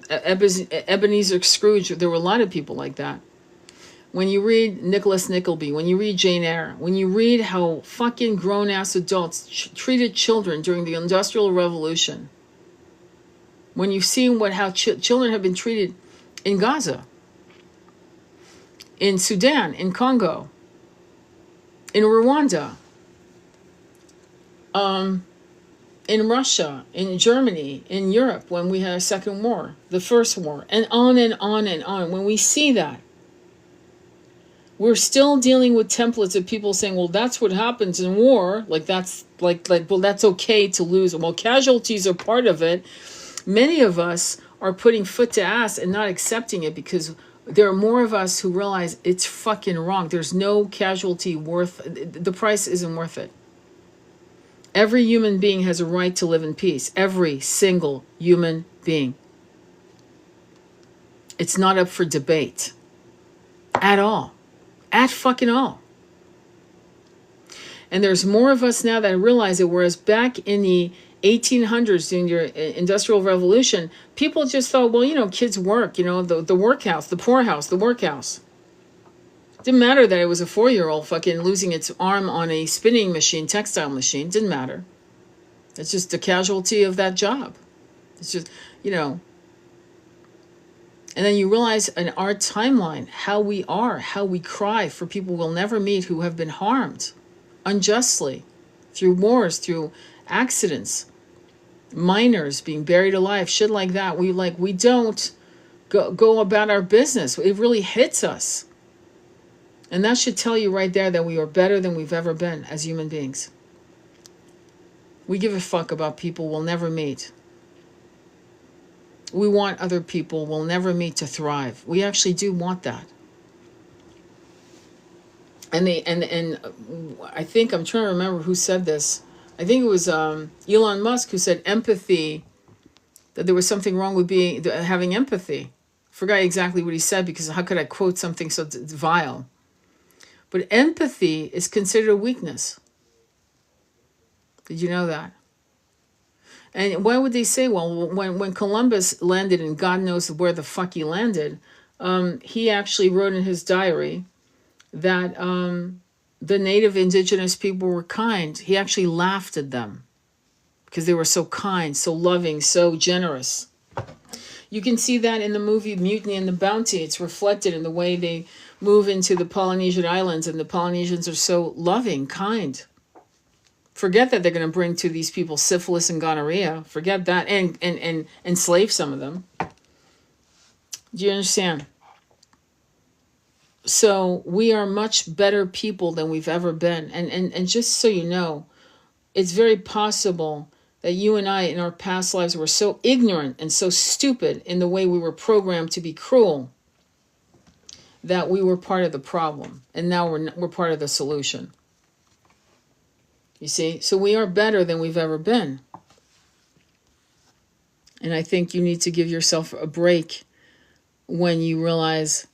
Ebenezer Scrooge, there were a lot of people like that. When you read Nicholas Nickleby, when you read Jane Eyre, when you read how fucking grown-ass adults treated children during the Industrial Revolution, when you've seen how children have been treated in Gaza, in Sudan, in Congo, in Rwanda, in Russia, in Germany, in Europe, when we had a second war, the first war, and on and on and on. When we see that, we're still dealing with templates of people saying, well, that's what happens in war. Like, that's well, that's okay to lose. Well, casualties are part of it. Many of us are putting foot to ass and not accepting it because there are more of us who realize it's fucking wrong. There's no casualty worth, the price isn't worth it. Every human being has a right to live in peace. Every single human being. It's not up for debate. At all. At fucking all. And there's more of us now that realize it, whereas back in the 1800s during your Industrial Revolution, people just thought, well, you know, kids work, you know, the workhouse, the poorhouse, the workhouse. Didn't matter that it was a 4-year-old fucking losing its arm on a spinning machine, textile machine. Didn't matter. It's just the casualty of that job. It's just, you know. And then you realize in our timeline how we are, how we cry for people we'll never meet who have been harmed unjustly through wars, through accidents, minors being buried alive, shit like that. We don't go about our business. It really hits us. And that should tell you right there that we are better than we've ever been as human beings. We give a fuck about people we'll never meet. We want other people we'll never meet to thrive. We actually do want that. And I think, I'm trying to remember who said this. I think it was Elon Musk who said empathy, that there was something wrong with having empathy. I forgot exactly what he said because how could I quote something so vile? But empathy is considered a weakness. Did you know that? And why would they say, well, when Columbus landed, and God knows where the fuck he landed, he actually wrote in his diary that the native indigenous people were kind. He actually laughed at them because they were so kind, so loving, so generous. You can see that in the movie Mutiny and the Bounty. It's reflected in the way they move into the Polynesian islands, and the Polynesians are so loving, kind. Forget that they're going to bring to these people syphilis and gonorrhea. Forget that, and enslave some of them. Do you understand? So we are much better people than we've ever been. And just so you know, it's very possible that you and I in our past lives were so ignorant and so stupid in the way we were programmed to be cruel that we were part of the problem. And now we're part of the solution. You see? So we are better than we've ever been. And I think you need to give yourself a break when you realize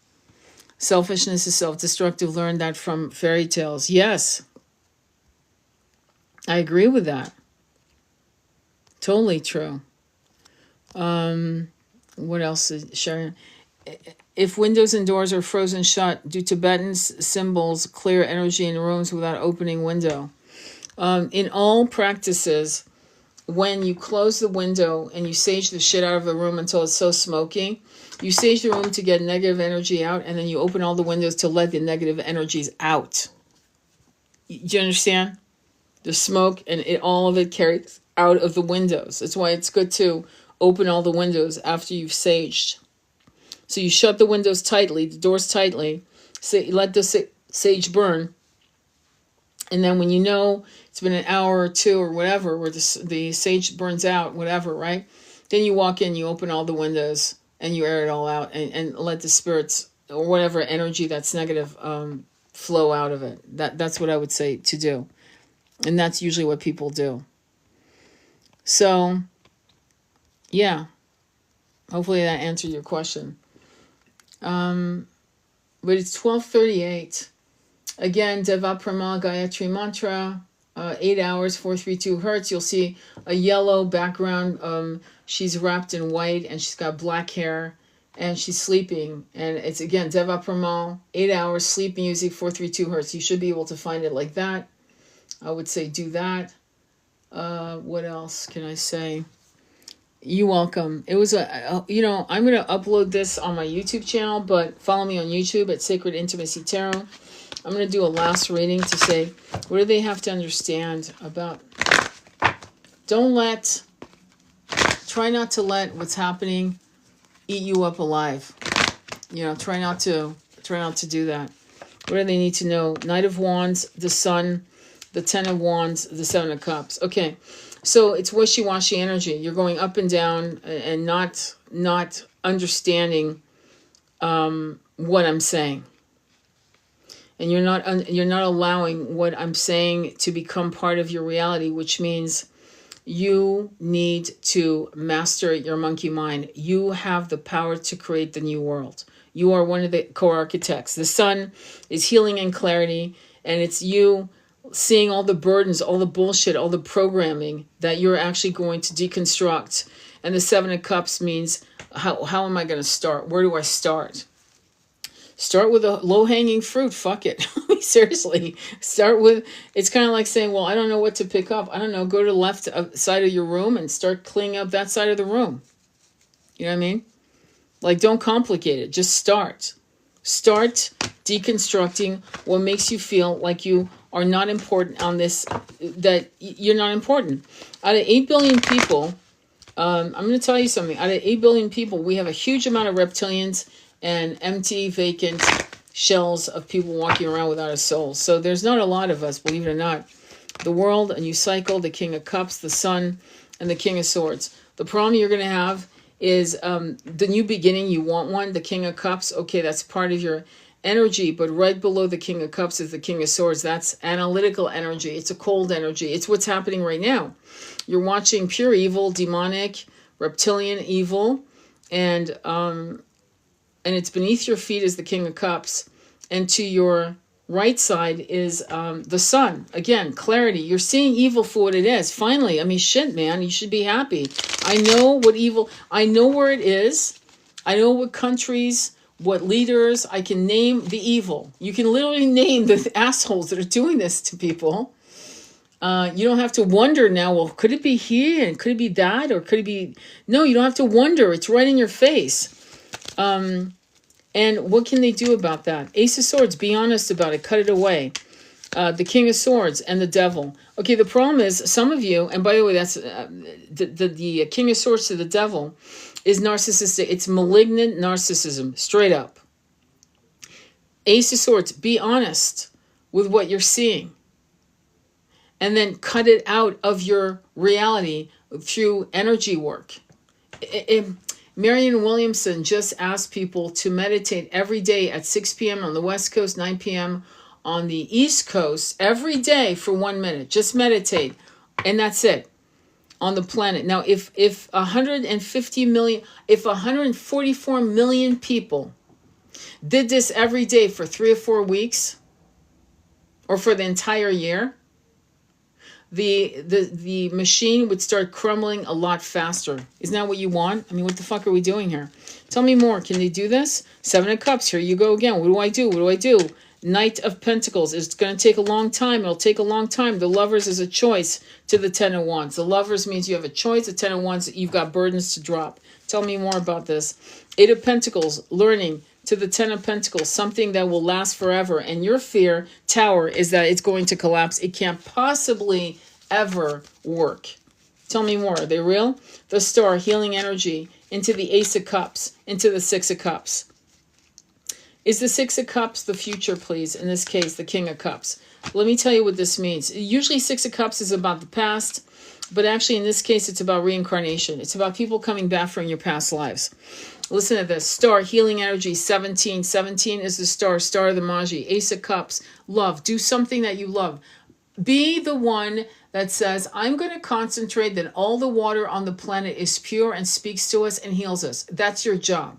selfishness is self-destructive. Learn that from fairy tales. Yes. I agree with that. Totally true. What else is Sharon? If windows and doors are frozen shut, do Tibetan symbols clear energy in rooms without opening window? In all practices, when you close the window and you sage the shit out of the room until it's so smoky, you sage the room to get negative energy out, and then you open all the windows to let the negative energies out. Do you understand? The smoke and all of it carries out of the windows. That's why it's good to open all the windows after you've saged. So you shut the windows tightly, the doors tightly, let the sage burn. And then when you know it's been an hour or two or whatever, where the sage burns out, whatever, right? Then you walk in, you open all the windows, and you air it all out, and let the spirits or whatever energy that's negative flow out of it. That's what I would say to do. And that's usually what people do. So, yeah. Hopefully that answered your question. But it's 12:38. Again, Deva Prama Gayatri Mantra, 8 hours, 432 hertz. You'll see a yellow background. She's wrapped in white and she's got black hair and she's sleeping. And it's, again, Deva Prama, 8 hours, sleep music, 432 hertz. You should be able to find it like that. I would say do that. What else can I say? You're welcome. It was I'm going to upload this on my YouTube channel, but follow me on YouTube at Sacred Intimacy Tarot. I'm going to do a last reading to say, what do they have to understand about Try not to let what's happening eat you up alive. Try not to do that. What do they need to know? Knight of Wands, the Sun, the Ten of Wands, the Seven of Cups. Okay, so it's wishy-washy energy. You're going up and down and not understanding what I'm saying. And you're not allowing what I'm saying to become part of your reality, which means you need to master your monkey mind. You have the power to create the new world. You are one of the co-architects. The Sun is healing and clarity, and it's you seeing all the burdens, all the bullshit, all the programming that you're actually going to deconstruct. And the Seven of Cups means, how am I going to start? Where do I start? Start with a low-hanging fruit. Fuck it. Seriously. Start with, it's kind of like saying, well, I don't know what to pick up. I don't know. Go to the left side of your room and start cleaning up that side of the room. You know what I mean? Like, don't complicate it. Just start. Start deconstructing what makes you feel like you are not important on this, that you're not important. Out of 8 billion people, I'm going to tell you something. Out of 8 billion people, we have a huge amount of reptilians and empty, vacant shells of people walking around without a soul. So there's not a lot of us, believe it or not. The world, a new cycle, the King of Cups, the Sun, and the King of Swords. The problem you're going to have is the new beginning. You want one, the King of Cups. Okay, that's part of your energy, but right below the King of Cups is the King of Swords. That's analytical energy. It's a cold energy. It's what's happening right now. You're watching pure evil, demonic, reptilian evil, and it's beneath your feet is the King of Cups, and to your right side is the Sun. Again, clarity. You're seeing evil for what it is. Finally, I mean, shit, man, you should be happy. I know what evil, I know where it is. I know what countries, what leaders. I can name the evil. You can literally name the assholes that are doing this to people. You don't have to wonder now, well, could it be here and could it be that, or could it be... No, you don't have to wonder. It's right in your face. And what can they do about that? Ace of Swords, be honest about it. Cut it away. The King of Swords and the Devil. Okay, the problem is some of you, and by the way, that's the King of Swords to the Devil is narcissistic. It's malignant narcissism, straight up. Ace of Swords, be honest with what you're seeing. And then cut it out of your reality through energy work. Marianne Williamson just asked people to meditate every day at 6 p.m. on the West Coast, 9 p.m. on the East Coast, every day for 1 minute. Just meditate. And that's it on the planet. Now, if 150 million, if 144 million people did this every day for 3 or 4 weeks, or for the entire year, the machine would start crumbling a lot faster. Isn't that what you want? I mean, what the fuck are we doing here? Tell me more. Can they do this? Seven of Cups. Here you go again. What do I do? What do I do? Knight of Pentacles. It's going to take a long time. It'll take a long time. The Lovers is a choice to the Ten of Wands. The Lovers means you have a choice. The Ten of Wands, you've got burdens to drop. Tell me more about this. Eight of Pentacles. Learning to the Ten of Pentacles. Something that will last forever. And your fear, Tower, is that it's going to collapse. It can't possibly ever work. Tell me more. Are they real? The Star, healing energy, into the Ace of Cups, into the Six of Cups. Is the Six of Cups the future, please? In this case, the King of Cups. Let me tell you what this means. Usually Six of Cups is about the past, but actually in this case, it's about reincarnation. It's about people coming back from your past lives. Listen to this. Star, healing energy, 17. 17 is the star, Star of the Magi. Ace of Cups, love. Do something that you love. Be the one that says, I'm going to concentrate that all the water on the planet is pure and speaks to us and heals us. That's your job.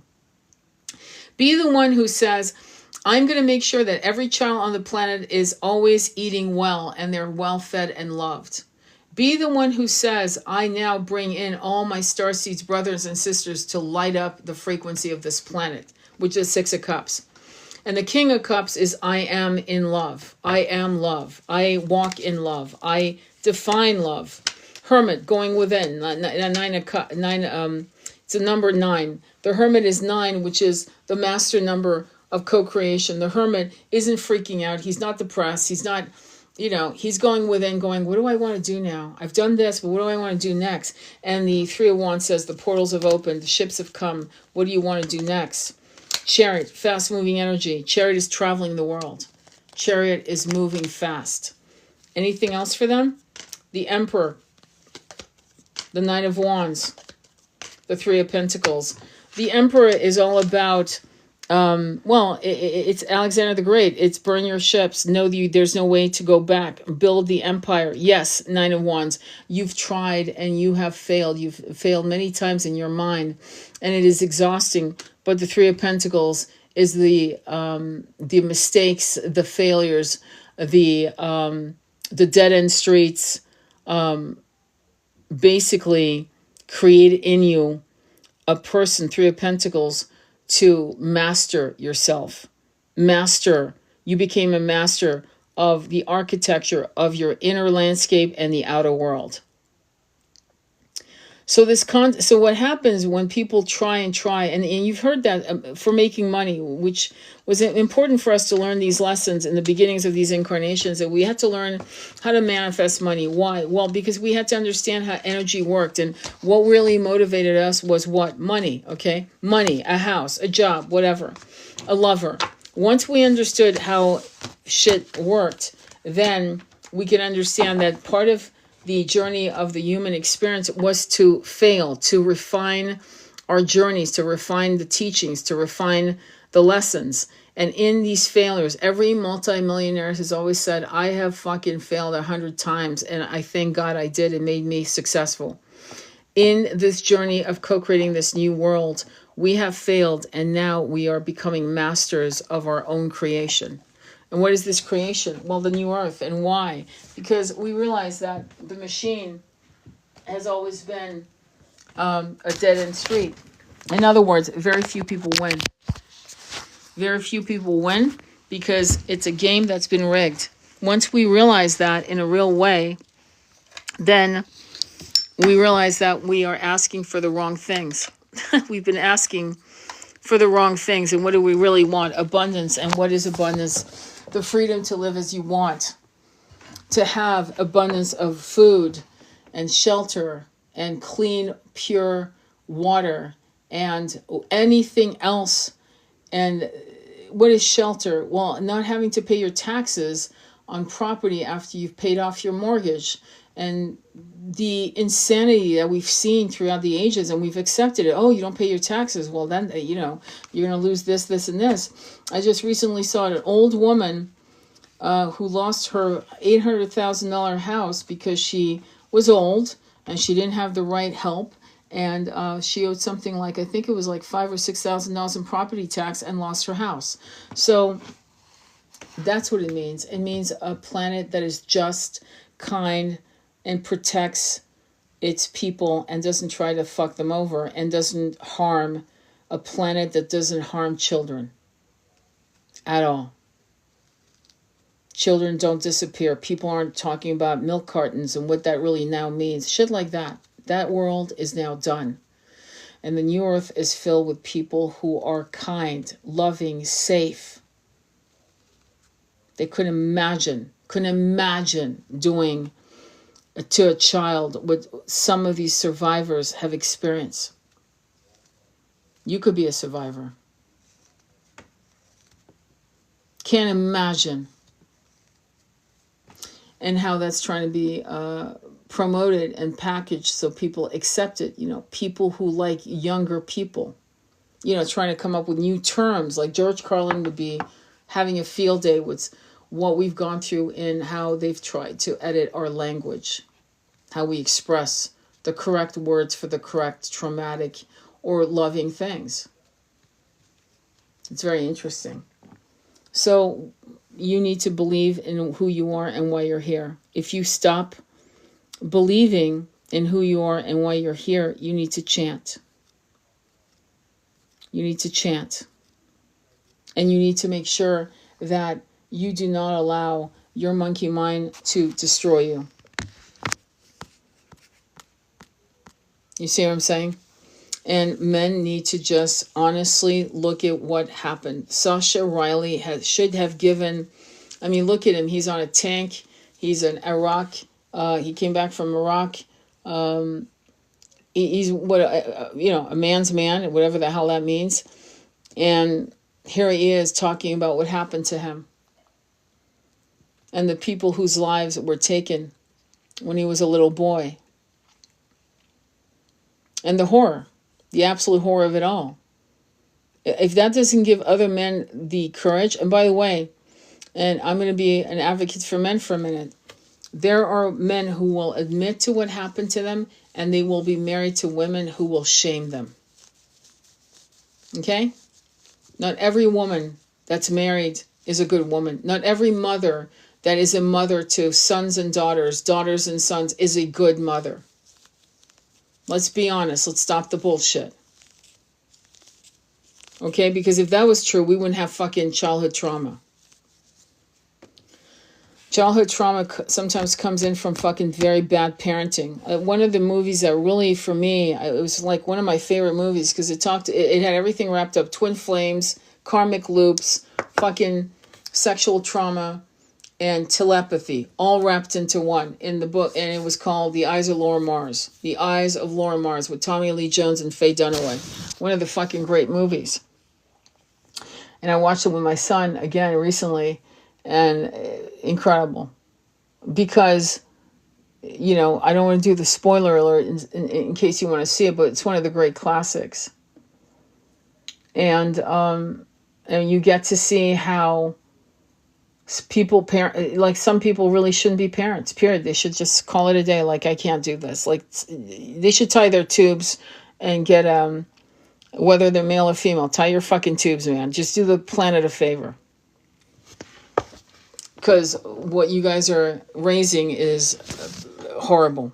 Be the one who says, I'm going to make sure that every child on the planet is always eating well and they're well fed and loved. Be the one who says, I now bring in all my starseeds, brothers and sisters, to light up the frequency of this planet, which is Six of Cups. And the King of Cups is, I am in love. I am love. I walk in love. I define love. Hermit, going within. It's a number 9. The Hermit is 9, which is the master number of co-creation. The Hermit isn't freaking out. He's not depressed. He's not he's going within, going, what do I want to do now? I've done this, but what do I want to do next? And the Three of Wands says the portals have opened, the ships have come. What do you want to do next? Chariot, fast moving energy. Chariot is traveling the world. Chariot is moving fast. Anything else for them? The Emperor, the Knight of Wands, the Three of Pentacles. The Emperor is all about, it's Alexander the Great. It's burn your ships. Know that there's no way to go back. Build the empire. Yes, Nine of Wands. You've tried and you have failed. You've failed many times in your mind, and it is exhausting. But the Three of Pentacles is the mistakes, the failures, the dead end streets, basically create in you a person, Three of Pentacles, to master yourself. You became a master of the architecture of your inner landscape and the outer world. So so what happens when people try, and you've heard that for making money, which was important for us to learn these lessons in the beginnings of these incarnations, that we had to learn how to manifest money. Why? Well, because we had to understand how energy worked, and what really motivated us was what? Money, okay? Money, a house, a job, whatever, a lover. Once we understood how shit worked, then we could understand that part of the journey of the human experience was to fail, to refine our journeys, to refine the teachings, to refine the lessons. And in these failures, every multimillionaire has always said, I have fucking failed 100 times, and I thank God I did. It made me successful. In this journey of co-creating this new world, we have failed, and now we are becoming masters of our own creation. And what is this creation? Well, the new earth. And why? Because we realize that the machine has always been a dead-end street. In other words, very few people win. Very few people win because it's a game that's been rigged. Once we realize that in a real way, then we realize that we are asking for the wrong things. We've been asking for the wrong things. And what do we really want? Abundance. And what is abundance? The freedom to live as you want, to have abundance of food and shelter and clean, pure water and anything else. And what is shelter? Well, not having to pay your taxes on property after you've paid off your mortgage. And the insanity that we've seen throughout the ages, and we've accepted it. Oh, you don't pay your taxes. Well, then, you're going to lose this, this, and this. I just recently saw an old woman who lost her $800,000 house because she was old and she didn't have the right help. And she owed something like, I think it was like $5,000 or $6,000 in property tax, and lost her house. So that's what it means. It means a planet that is just, kind, and protects its people and doesn't try to fuck them over, and doesn't harm, a planet that doesn't harm children at all. Children don't disappear. People aren't talking about milk cartons and what that really now means. Shit like that. That world is now done. And the new earth is filled with people who are kind, loving, safe. They couldn't imagine doing to a child what some of these survivors have experienced. You could be a survivor. Can't imagine. And how that's trying to be promoted and packaged so people accept it. People who like younger people, trying to come up with new terms. Like George Carlin would be having a field day with what we've gone through in how they've tried to edit our language, how we express the correct words for the correct traumatic or loving things. It's very interesting. So you need to believe in who you are and why you're here. If you stop believing in who you are and why you're here, you need to chant. You need to chant. And you need to make sure that you do not allow your monkey mind to destroy you. You see what I'm saying? And men need to just honestly look at what happened. Sasha Riley should have given, look at him. He's on a tank. He's an Iraq. He came back from Iraq. He's what a man's man, whatever the hell that means. And here he is talking about what happened to him and the people whose lives were taken when he was a little boy. And the horror, the absolute horror of it all. If that doesn't give other men the courage, and by the way, and I'm going to be an advocate for men for a minute, there are men who will admit to what happened to them, and they will be married to women who will shame them. Okay? Not every woman that's married is a good woman. Not every mother that is a mother to sons and daughters, daughters and sons, is a good mother. Let's be honest. Let's stop the bullshit. Okay? Because if that was true, we wouldn't have fucking childhood trauma. Childhood trauma sometimes comes in from fucking very bad parenting. One of the movies that really, for me, it was like one of my favorite movies because it had everything wrapped up. Twin flames, karmic loops, fucking sexual trauma, and telepathy, all wrapped into one in the book. And it was called The Eyes of Laura Mars. The Eyes of Laura Mars with Tommy Lee Jones and Faye Dunaway. One of the fucking great movies. And I watched it with my son again recently. And incredible, because, I don't want to do the spoiler alert in case you want to see it, but it's one of the great classics. And you get to see how people like some people really shouldn't be parents, period. They should just call it a day. Like, I can't do this. Like, they should tie their tubes and get, whether they're male or female, tie your fucking tubes, man. Just do the planet a favor. Because what you guys are raising is horrible.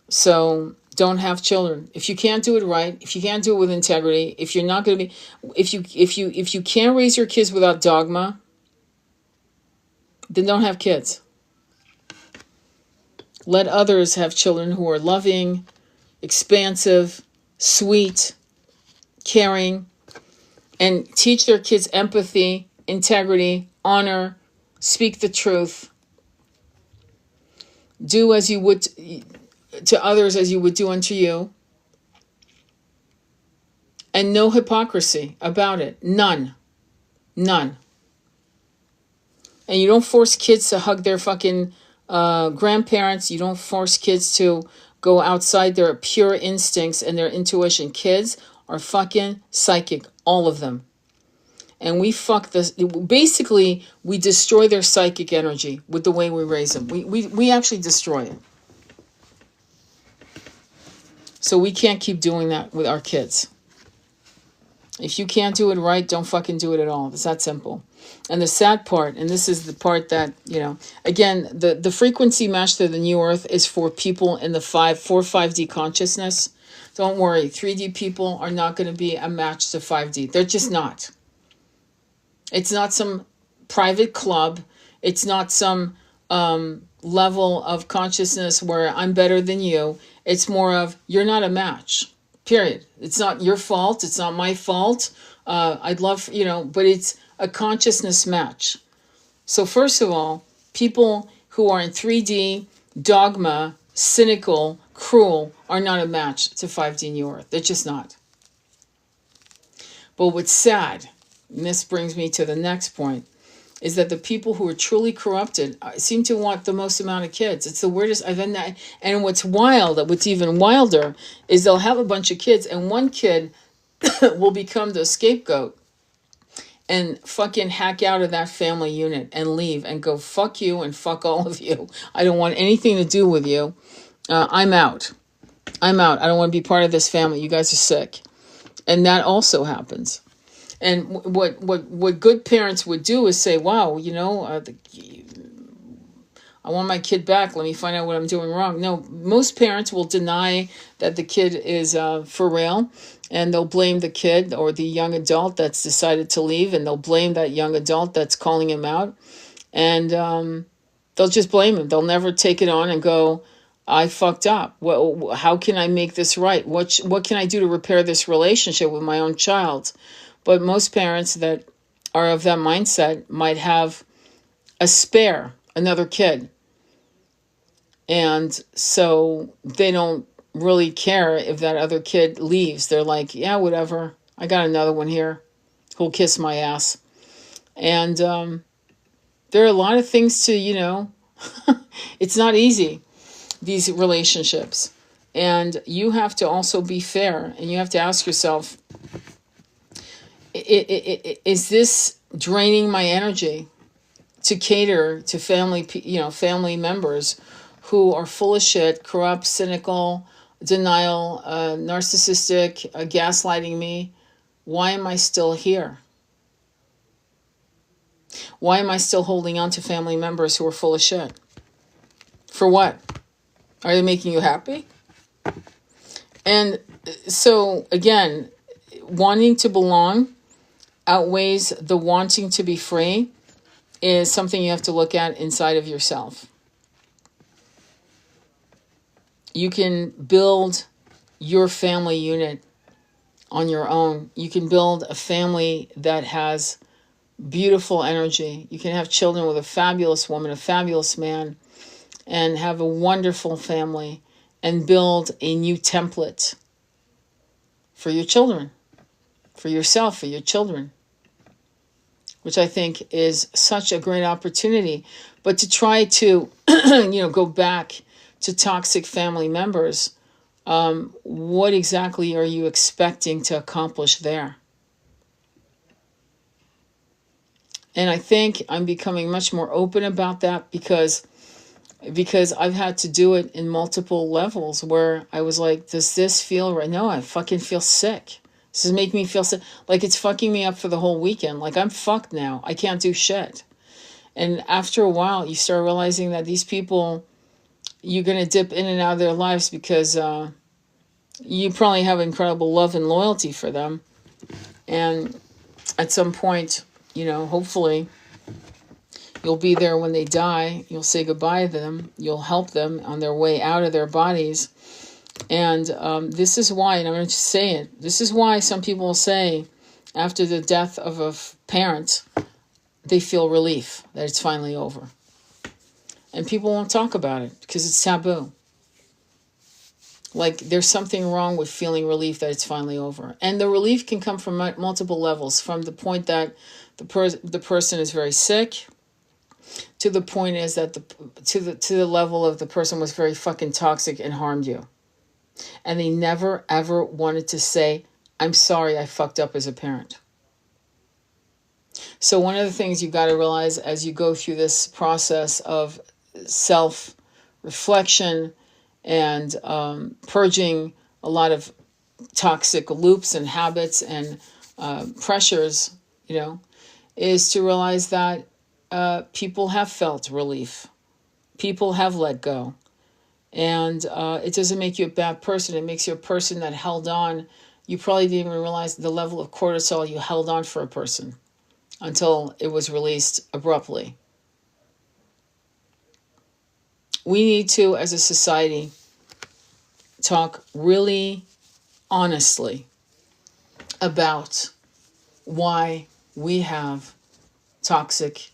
So don't have children. If you can't do it right, if you can't do it with integrity, if you're not going to be, if you can't raise your kids without dogma, then don't have kids. Let others have children who are loving, expansive, sweet, caring, and teach their kids empathy, integrity, honor, speak the truth, do as you would to others as you would do unto you, and no hypocrisy about it. None. And you don't force kids to hug their fucking grandparents. You don't force kids to go outside their pure instincts and their intuition. Kids are fucking psychic, all of them. And we fuck this. Basically, we destroy their psychic energy with the way we raise them. We actually destroy it. So we can't keep doing that with our kids. If you can't do it right, don't fucking do it at all. It's that simple. And the sad part, and this is the part that, again, the frequency match to the new earth is for people in the 5D consciousness. Don't worry, 3D people are not going to be a match to 5D. They're just not. It's not some private club. It's not some level of consciousness where I'm better than you. It's more of, you're not a match, period. It's not your fault. It's not my fault. I'd love, but it's a consciousness match. So first of all, people who are in 3D, dogma, cynical, cruel, are not a match to 5D New Earth. They're just not. But what's sad, and this brings me to the next point, is that the people who are truly corrupted seem to want the most amount of kids. It's the weirdest. And what's wild, what's even wilder, is they'll have a bunch of kids, and one kid will become the scapegoat and fucking hack out of that family unit and leave and go, fuck you and fuck all of you. I don't want anything to do with you. I'm out. I don't want to be part of this family. You guys are sick. And that also happens. And what good parents would do is say, wow, I want my kid back. Let me find out what I'm doing wrong. No, most parents will deny that the kid is for real, and they'll blame the kid or the young adult that's decided to leave, and they'll blame that young adult that's calling him out, and they'll just blame him. They'll never take it on and go, I fucked up. Well, how can I make this right? What can I do to repair this relationship with my own child? But most parents that are of that mindset might have a spare another kid. And so they don't really care if that other kid leaves. They're like, yeah, whatever. I got another one here who'll kiss my ass. And there are a lot of things to, it's not easy, these relationships. And you have to also be fair, and you have to ask yourself, is this draining my energy to cater to family members who are full of shit, corrupt, cynical, denial, narcissistic, gaslighting me? Why am I still here? Why am I still holding on to family members who are full of shit? For what? Are they making you happy? And so, again, wanting to belong outweighs the wanting to be free is something you have to look at inside of yourself. You can build your family unit on your own. You can build a family that has beautiful energy. You can have children with a fabulous woman, a fabulous man, and have a wonderful family and build a new template for your children, for yourself, for your children, which I think is such a great opportunity. But to try to, go back to toxic family members, what exactly are you expecting to accomplish there? And I think I'm becoming much more open about that because I've had to do it in multiple levels where I was like, does this feel right? No, I fucking feel sick. This is making me feel sick. Like it's fucking me up for the whole weekend. Like I'm fucked now. I can't do shit. And after a while, you start realizing that these people, you're going to dip in and out of their lives because you probably have incredible love and loyalty for them. And at some point, hopefully you'll be there when they die. You'll say goodbye to them. You'll help them on their way out of their bodies. And this is why, and I'm going to say it, this is why some people say after the death of a parent, they feel relief that it's finally over. And people won't talk about it because it's taboo. Like there's something wrong with feeling relief that it's finally over. And the relief can come from multiple levels, from the point that the person is very sick, to the point is that to the level of the person was very fucking toxic and harmed you. And they never ever wanted to say, I'm sorry I fucked up as a parent. So one of the things you got to realize as you go through this process of self-reflection and purging a lot of toxic loops and habits and pressures, is to realize that people have felt relief. People have let go. And it doesn't make you a bad person. It makes you a person that held on. You probably didn't even realize the level of cortisol you held on for a person until it was released abruptly. We need to, as a society, talk really honestly about why we have toxic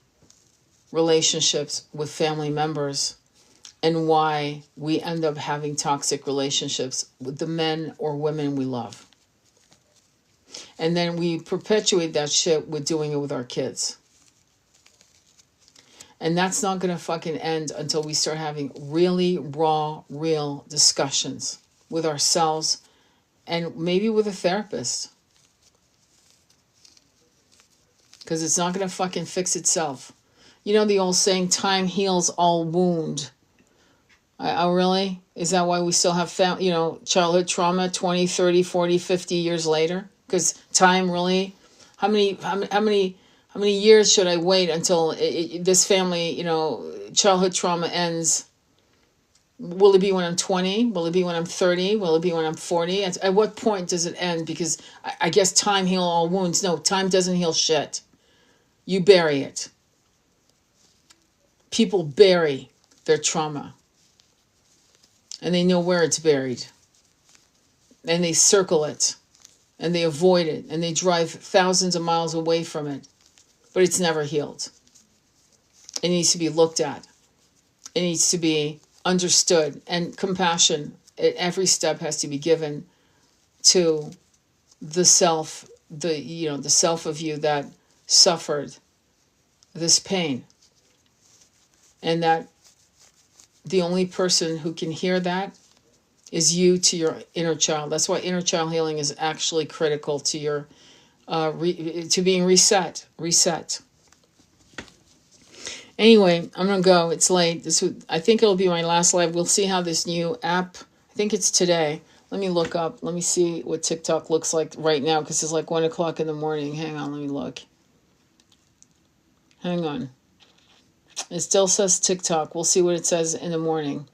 relationships with family members and why we end up having toxic relationships with the men or women we love. And then we perpetuate that shit with doing it with our kids. And that's not going to fucking end until we start having really raw, real discussions with ourselves and maybe with a therapist. Because it's not going to fucking fix itself. You know the old saying, time heals all wound. Oh, really? Is that why we still have childhood trauma 20, 30, 40, 50 years later? Because time really, how many years should I wait until this family, childhood trauma ends? Will it be when I'm 20? Will it be when I'm 30? Will it be when I'm 40? At what point does it end? Because I guess time heals all wounds. No, time doesn't heal shit. You bury it. People bury their trauma. And they know where it's buried. And they circle it. And they avoid it. And they drive thousands of miles away from it. But it's never healed. It needs to be looked at. It needs to be understood, and compassion at every step has to be given to the self, the self of you that suffered this pain, and that the only person who can hear that is you to your inner child. That's why inner child healing is actually critical to your to being reset. Anyway, I'm gonna go. It's late. I think it'll be my last live. We'll see how this new app. I think it's today. Let me look up. Let me see what TikTok looks like right now, because it's like 1 o'clock in the morning. Hang on, let me look. Hang on. It still says TikTok. We'll see what it says in the morning.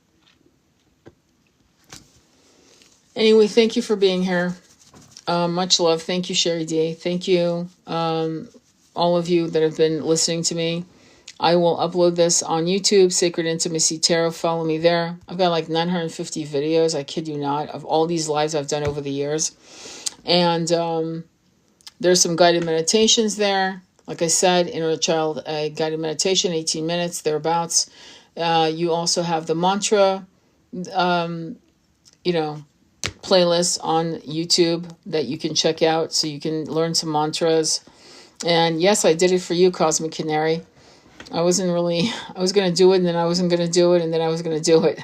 Anyway, thank you for being here. Much love. Thank you, Sherry D. Thank you, all of you that have been listening to me. I will upload this on YouTube, Sacred Intimacy Tarot. Follow me there. I've got like 950 videos, I kid you not, of all these lives I've done over the years. And there's some guided meditations there. Like I said, Inner Child guided meditation, 18 minutes, thereabouts. You also have the mantra, playlists on YouTube that you can check out so you can learn some mantras. And yes, I did it for you, Cosmic Canary. I was going to do it, and then I wasn't going to do it, and then I was going to do it.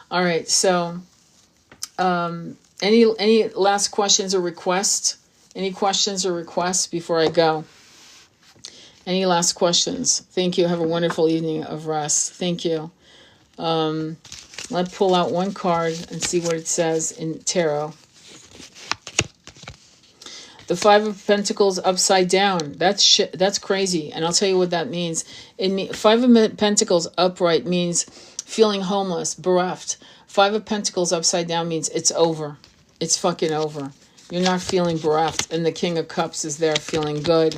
All right. So, any last questions or requests? Any questions or requests before I go? Any last questions? Thank you. Have a wonderful evening of rest. Thank you. Let's pull out one card and see what it says in tarot. The Five of Pentacles upside down. That's crazy. And I'll tell you what that means. Five of Pentacles upright means feeling homeless, bereft. Five of Pentacles upside down means it's over. It's fucking over. You're not feeling bereft. And the King of Cups is there feeling good.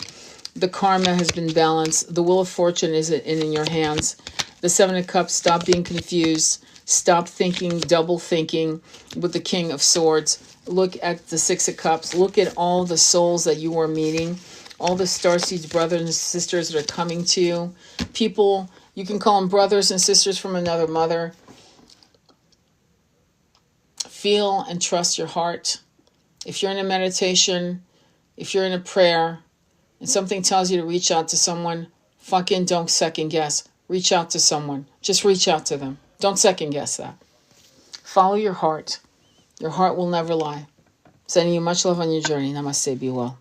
The karma has been balanced. The Wheel of Fortune is in your hands. The Seven of Cups, stop being confused. Stop thinking, double thinking with the King of Swords. Look at the Six of Cups. Look at all the souls that you are meeting. All the starseeds, brothers and sisters that are coming to you. People, you can call them brothers and sisters from another mother. Feel and trust your heart. If you're in a meditation, if you're in a prayer, and something tells you to reach out to someone, fucking don't second guess. Reach out to someone. Just reach out to them. Don't second guess that. Follow your heart. Your heart will never lie. Sending you much love on your journey. Namaste. Be well.